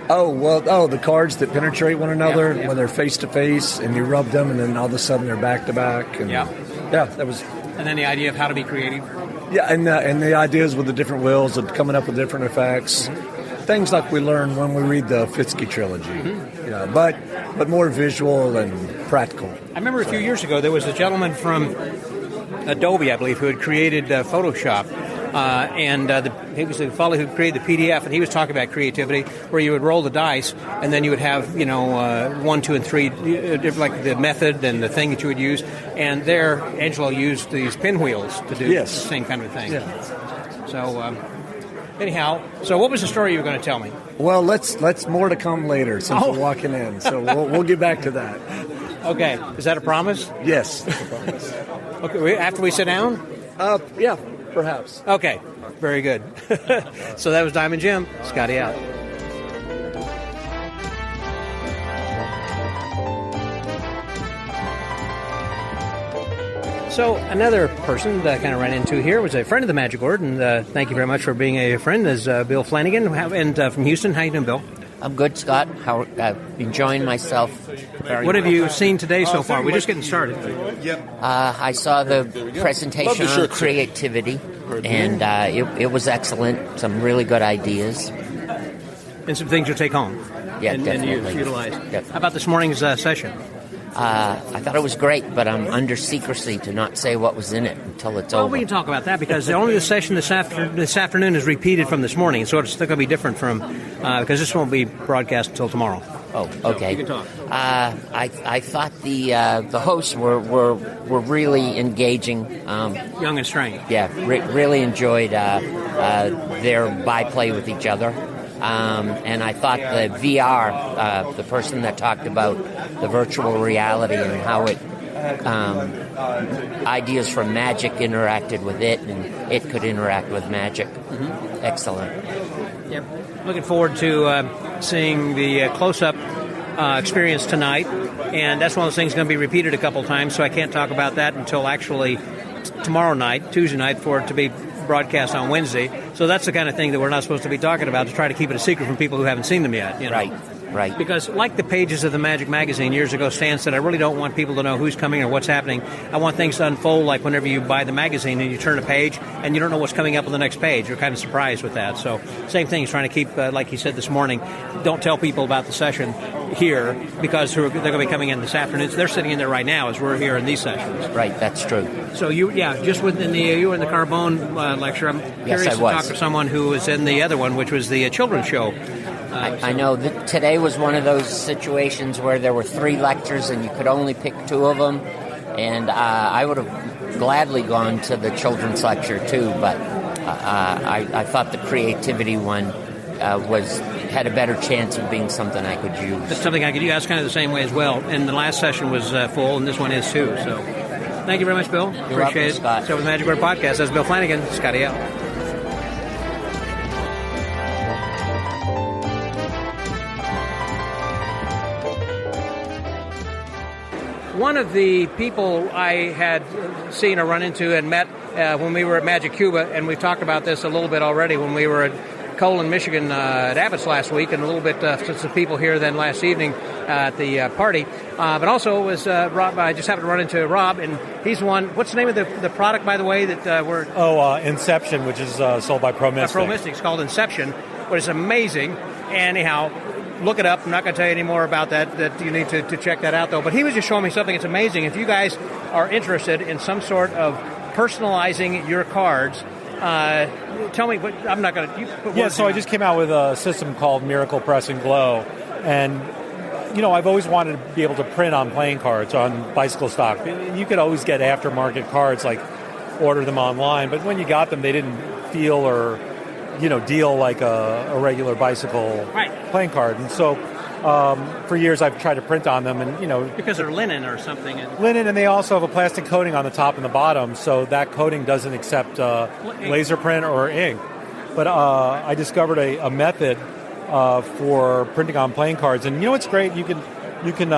The cards that penetrate one another when they're face to face, and you rub them, and then all of a sudden they're back to back. And that was. And then the idea of how to be creative. Yeah, and the ideas with the different wheels of coming up with different effects, things like we learned when we read the Fitzky trilogy. Mm-hmm. Yeah, but more visual and practical. I remember a few years ago there was a gentleman from Adobe, I believe, who had created Photoshop. He was the fellow who created the PDF, and he was talking about creativity, where you would roll the dice, and then you would have, 1, 2, and 3, like the method and the thing that you would use. And there, Angelo used these pinwheels to do the same kind of thing. Yeah. So, anyhow, what was the story you were going to tell me? Well, let's more to come later since we're walking in. So we'll get back to that. Okay, is that a promise? Yes. That's a promise. Okay, after we sit down? Yeah. Perhaps. Okay, very good. So that was Diamond Jim. Scotty out. So another person that I kind of ran into here was a friend of the Magic Word, and thank you very much for being a friend, is Bill Flanigan, and from Houston. How you doing, Bill? I'm good, Scott. I'm enjoying myself very What have much. you seen today so far? We're just getting started. I saw the presentation on creativity, and it was excellent. Some really good ideas. And some things you'll take home. Yeah, and definitely. utilize. Yep. How about this morning's session? I thought it was great, but I'm under secrecy to not say what was in it until it's over. Well, we can talk about that because only the session this afternoon is repeated from this morning, so it's still going to be different from because this won't be broadcast until tomorrow. Oh, okay. So you can talk. I thought the hosts were really engaging. Young and Strange. Yeah, really enjoyed their byplay with each other. And I thought the VR, the person that talked about the virtual reality and how it ideas from magic interacted with it, and it could interact with magic. Mm-hmm. Excellent. Yep. Looking forward to seeing the close-up experience tonight, and that's one of those things going to be repeated a couple times, so I can't talk about that until actually tomorrow night, Tuesday night, for it to be broadcast on Wednesday. So that's the kind of thing that we're not supposed to be talking about, to try to keep it a secret from people who haven't seen them yet. Right. Because like the pages of the Magic magazine years ago, Stan said, I really don't want people to know who's coming or what's happening. I want things to unfold like whenever you buy the magazine and you turn a page and you don't know what's coming up on the next page. You're kind of surprised with that. So same thing, is trying to keep, like he said this morning, don't tell people about the session here because they're going to be coming in this afternoon. So they're sitting in there right now as we're here in these sessions. Right, that's true. So you were in the Carbone lecture. I'm curious to talk to someone who was in the other one, which was the children's show. I know that today was one of those situations where there were 3 lectures and you could only pick 2 of them, and I would have gladly gone to the children's lecture too, but I thought the creativity one had a better chance of being something I could use. That's something I could use. I was kind of the same way as well. And the last session was full, and this one is too. So thank you very much, Bill. You're Appreciate welcome, it. Scott. So with the Magic Word Podcast, that's Bill Flanigan, Scotty out. One of the people I had seen or run into and met when we were at Magic Cuba, and we've talked about this a little bit already when we were at Colon, Michigan at Abbott's last week, and a little bit some people here then last evening at the party. But also it was Rob. I just happened to run into Rob, and he's the one. What's the name of the product, by the way, that we're... Inception, which is sold by Pro Mystic. Pro Mystic. It's called Inception, but it's amazing. Anyhow, look it up. I'm not going to tell you any more about that you need to check that out, though. But he was just showing me something that's amazing. If you guys are interested in some sort of personalizing your cards, tell me, but I'm not going to... So I just came out with a system called Miracle Press and Glow, and I've always wanted to be able to print on playing cards, on bicycle stock. You could always get aftermarket cards, like order them online, but when you got them, they didn't feel or deal like a regular bicycle playing card. And so for years I've tried to print on them, and because they're linen or something. Linen, and they also have a plastic coating on the top and the bottom, so that coating doesn't accept laser print or ink. But I discovered a method for printing on playing cards, and it's great. You can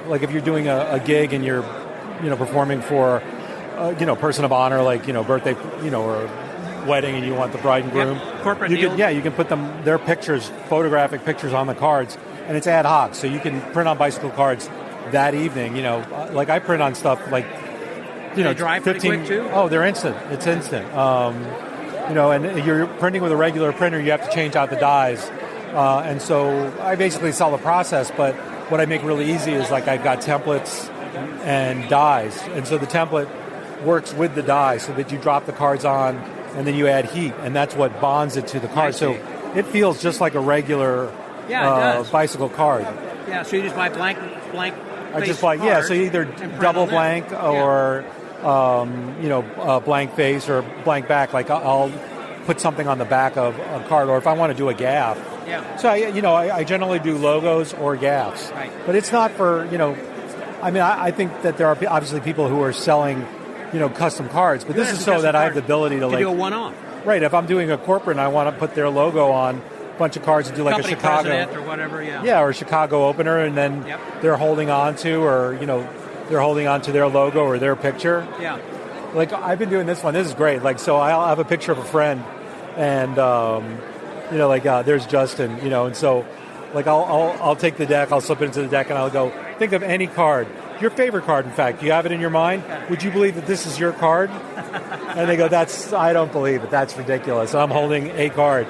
like if you're doing a gig and you're performing for person of honor, like birthday, or wedding, and you want the bride and groom. Corporate you deal. you can put their pictures, photographic pictures on the cards, and it's ad hoc, so you can print on bicycle cards that evening. Like I print on stuff like they dry 15. Pretty quick too? Oh, they're instant. It's instant. And you're printing with a regular printer, you have to change out the dies, and so I basically sell the process. But what I make really easy is like I've got templates and dies, and so the template works with the die, so that you drop the cards on, and then you add heat, and that's what bonds it to the card. So it feels just like a regular bicycle card. Yeah, so you just buy blank. I just buy so either double blank or blank face or blank back. Like I'll put something on the back of a card, or if I want to do a gaff. Yeah. So I generally do logos or gaffs. Right. But it's not for I think that there are obviously people who are selling custom cards, but this is so that I have the ability to do a one-off. Right, if I'm doing a corporate and I want to put their logo on a bunch of cards and do like Company a Chicago president or whatever, or a Chicago opener, and then they're holding on to, or they're holding on to their logo or their picture. Yeah. Like I've been doing this one. This is great. Like so, I'll have a picture of a friend, and there's Justin, and so like I'll take the deck, I'll slip it into the deck, and I'll go, think of any card. Your favorite card, in fact. You have it in your mind? Would you believe that this is your card? And they go, I don't believe it. That's ridiculous. And I'm holding a card.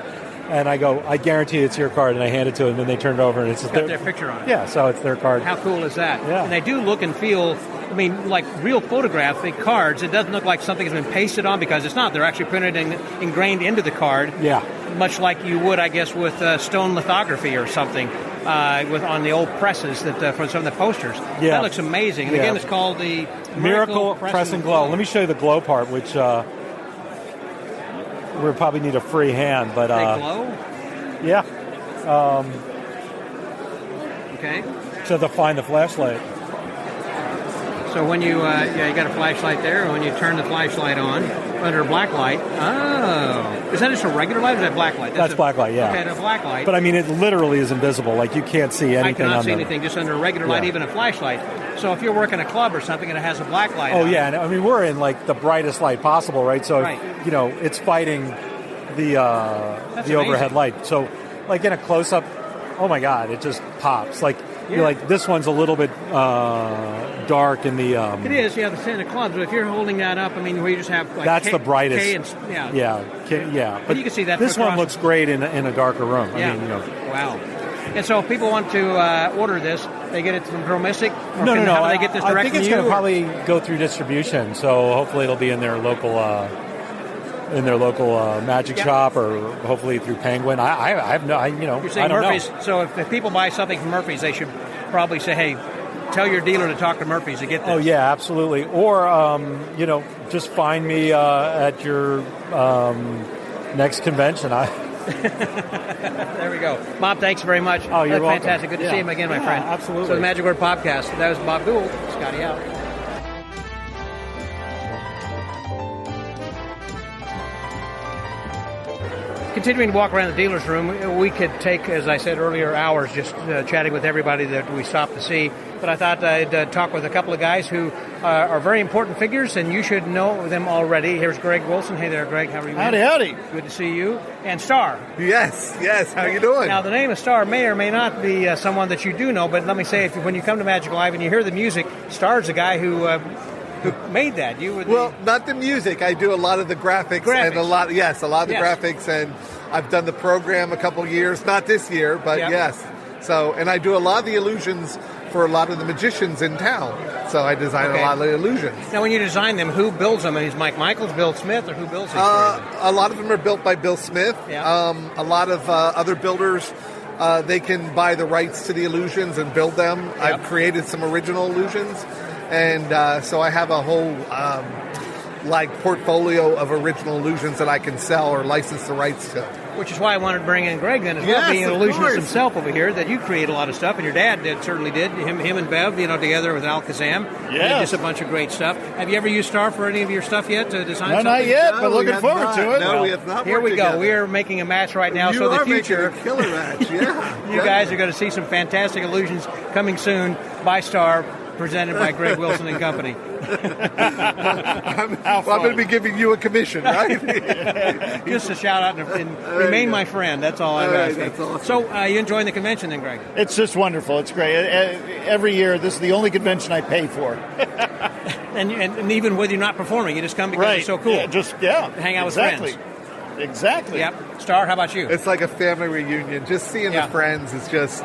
And I go, I guarantee it's your card. And I hand it to them, and then they turn it over, and it's their picture on it. Yeah, so it's their card. How cool is that? Yeah. And they do look and feel, like real photographic cards. It doesn't look like something has been pasted on, because it's not. They're actually printed and ingrained into the card. Yeah. Much like you would, I guess, with stone lithography or something. On the old presses that for some of the posters. Yeah. That looks amazing. And again, it's called the Miracle Press and Glow. Let me show you the glow part, which we probably need a free hand. But they glow? Yeah. Okay. So to find the flashlight. So when you got a flashlight there, and when you turn the flashlight on under a black light, is that just a regular light or is that black light? That's black light, yeah. Okay, the black light. But I mean, it literally is invisible. Like you can't see anything. I cannot see them. anything just under a regular light, even a flashlight. So if you're working a club or something and it has a black light on, yeah, and I mean we're in like the brightest light possible, right? So it's fighting the overhead light. So like in a close up, oh my God, it just pops. Like you're like, this one's a little bit dark in the. It is, the Santa Claus. But if you're holding that up, where you just have like that's the brightest. Yeah. But you can see that. This one looks great in a darker room. Yeah. Wow. And so if people want to order this, they get it from Pro Mystic? No. How do they get this direct I think it's from going to you, probably go through distribution. So hopefully it'll be in their local. Magic shop, or hopefully through Penguin. I have no, You're saying I don't Murphy's. know. So if people buy something from Murphy's, they should probably say, "Hey, tell your dealer to talk to Murphy's to get this." Oh yeah, absolutely. Or just find me at your next convention. There we go. Bob, thanks very much. Oh, you're That's welcome. fantastic. Good to see him again, my friend. Absolutely. So the Magic Word Podcast. That was Bob Gould. Scotty out. Continuing to walk around the dealer's room, we could take, as I said earlier, hours just chatting with everybody that we stopped to see. But I thought I'd talk with a couple of guys who are very important figures, and you should know them already. Here's Greg Wilson. Hey there, Greg. How are you? Howdy, howdy. Good to see you. And Star. Yes. How you doing? Now, the name of Star may or may not be someone that you do know, but let me say, when you come to Magic Live and you hear the music, Star's the guy who made that. Well, not the music. I do a lot of the graphics. And a lot of the graphics, and I've done the program a couple years, not this year, but yes. So, and I do a lot of the illusions for a lot of the magicians in town. So I design a lot of the illusions. Now, when you design them, who builds them? Is Mike Michaels, Bill Smith, or who builds these? A lot of them are built by Bill Smith. Yeah. A lot of other builders, they can buy the rights to the illusions and build them. Yep. I've created some original illusions. And so I have a whole portfolio of original illusions that I can sell or license the rights to. Which is why I wanted to bring in Greg then as well, being an illusionist himself over here, that you create a lot of stuff, and your dad certainly did. Him and Bev, together with Alakazam. Yeah. Just a bunch of great stuff. Have you ever used Star for any of your stuff yet to design something? Not yet, but looking forward to it. Well, we have not. Here we go. Together. We are making a match right now. You so the are future, making a killer match. Yeah. You guys are going to see some fantastic illusions coming soon by Star, presented by Greg Wilson and Company. I'm going to be giving you a commission, right? Just a shout out and remain my friend. That's all I'm asking. That's awesome. So, you enjoying the convention then, Greg? It's just wonderful. It's great. Every year, this is the only convention I pay for. and even whether you're not performing, you just come because it's so cool. Hang out with friends. Exactly. Yep. Star, how about you? It's like a family reunion. Just seeing the friends is just...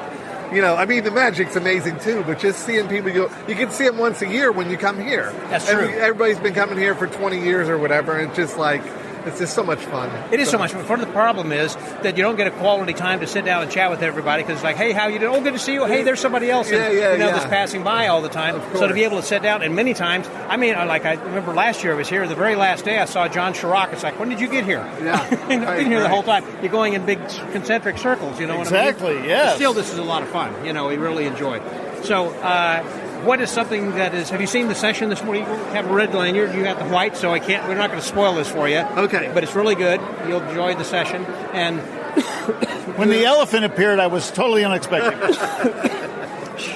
the magic's amazing too, but just seeing people, you can see them once a year when you come here. That's true. Everybody's been coming here for 20 years or whatever, and it's just it's just so much fun. It is so much fun. The problem is that you don't get a quality time to sit down and chat with everybody because it's like, hey, how you doing? Oh, good to see you. Hey, there's somebody else that's passing by all the time. So to be able to sit down, and many times, I remember last year I was here, the very last day I saw John Chirac. It's like, when did you get here? Yeah. I've been here the whole time. You're going in big concentric circles, you know what I mean? Exactly, yes. But still, this is a lot of fun. We really enjoy it. So, what is something that is... Have you seen the session this morning? You have a red lanyard. You got the white, so we're not going to spoil this for you. Okay. But it's really good. You'll enjoy the session. And when the elephant appeared, I was totally unexpected.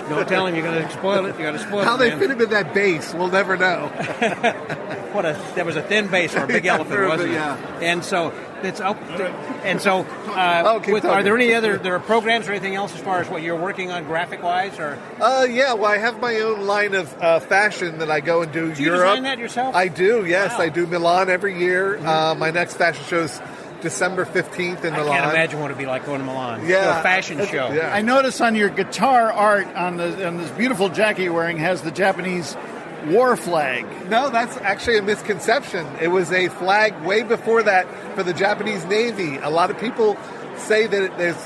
Don't tell him you're going to spoil it. You're going to spoil it. How they fit him in that base, we'll never know. There was a thin base for a big elephant, wasn't it? Yeah. And so it's up. Are there any other programs or anything else as far as what you're working on graphic wise, or? I have my own line of fashion that I go and do. Do you Europe. design that yourself? I do. Yes, Wow. I do Milan every year. My next fashion show's December 15th in Milan. I can't imagine what it'd be like going to Milan. Yeah. To a fashion show. Yeah. I notice on your guitar art on this beautiful jacket you're wearing has the Japanese war flag. No, that's actually a misconception. It was a flag way before that for the Japanese Navy. A lot of people say that it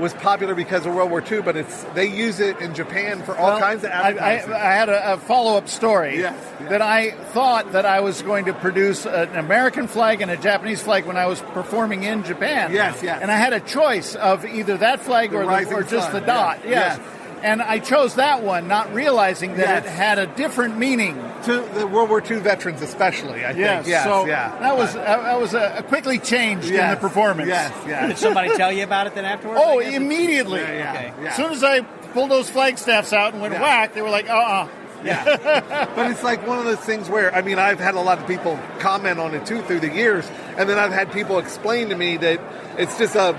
was popular because of World War II, but they use it in Japan for all kinds of advertising. I had a follow-up story that I thought that I was going to produce an American flag and a Japanese flag when I was performing in Japan. Yes. And I had a choice of either that flag or just the dot. Yes. And I chose that one, not realizing that it had a different meaning. To the World War II veterans especially, I think. Yes, so that was a quickly changed in the performance. Yes. Did somebody tell you about it then afterwards? Oh, immediately. Okay. As soon as I pulled those flagstaffs out and went whack, they were like, Yeah. But it's like one of those things where, I've had a lot of people comment on it too through the years, and then I've had people explain to me that it's just a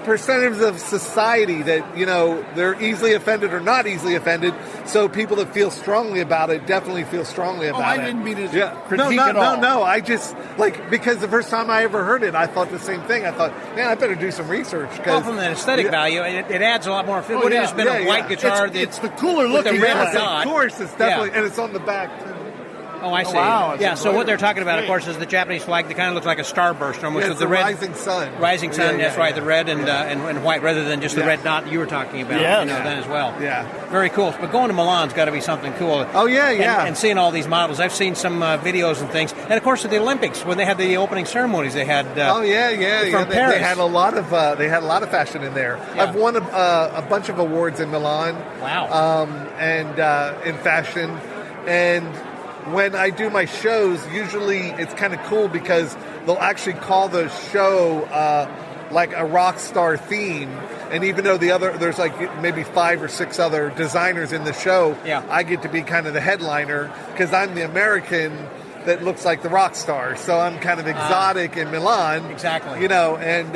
percentage of society that, they're easily offended or not easily offended. So people that feel strongly about it definitely feel strongly about it. I didn't mean to critique at at all. No. I just, because the first time I ever heard it, I thought the same thing. I thought, man, I better do some research. Well, from an aesthetic value, it adds a lot more. It would have just been a white guitar. It's the cooler looking red flag. dot. Of course, it's definitely, and it's on the back too. Oh, I see. Wow, yeah, so what they're talking about, of course, is the Japanese flag that kind of looks like a starburst, almost Yeah, with it's the a red rising sun. Rising sun, Yeah, that's right. The red and white, rather than just the red dot you were talking about. Yeah. Then as well. Yeah. Very cool. But going to Milan's got to be something cool. Oh yeah, yeah. And seeing all these models, I've seen some videos and things. And of course, at the Olympics when they had the opening ceremonies, they had. Oh yeah. From Paris. They had a lot of fashion in there. Yeah. I've won a bunch of awards in Milan. Wow. And in fashion, and when I do my shows, usually it's kind of cool because they'll actually call the show like a rock star theme. And even though there's like maybe 5 or 6 other designers in the show, I get to be kind of the headliner because I'm the American that looks like the rock star. So I'm kind of exotic in Milan. Exactly. You know, and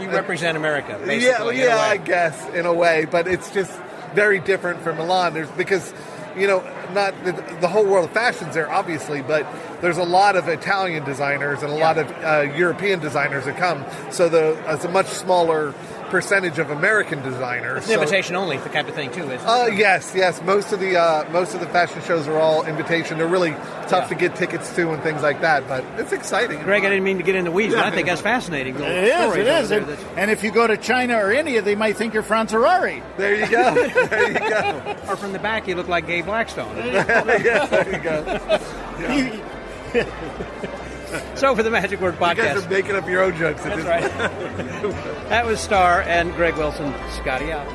you represent America, basically. Yeah, I guess in a way, but it's just very different from Milan. Because not the whole world of fashion's there, obviously, but there's a lot of Italian designers and a lot of European designers that come. So it's a much smaller percentage of American designers. It's an invitation only, the type of thing too, isn't it? Yes. Most of the fashion shows are all invitation. They're really tough to get tickets to and things like that, but it's exciting. Greg, I didn't mean to get in the weeds, but I think that's fascinating. It is. And if you go to China or India, they might think you're Franz Ferrari. There you go. There you go. Or from the back, you look like Gabe Blackstone. Yes, there you go. Yeah. So for the Magic Word Podcast. You guys are making up your own jokes. That's right. That was Starr and Greg Wilson. Scotty out.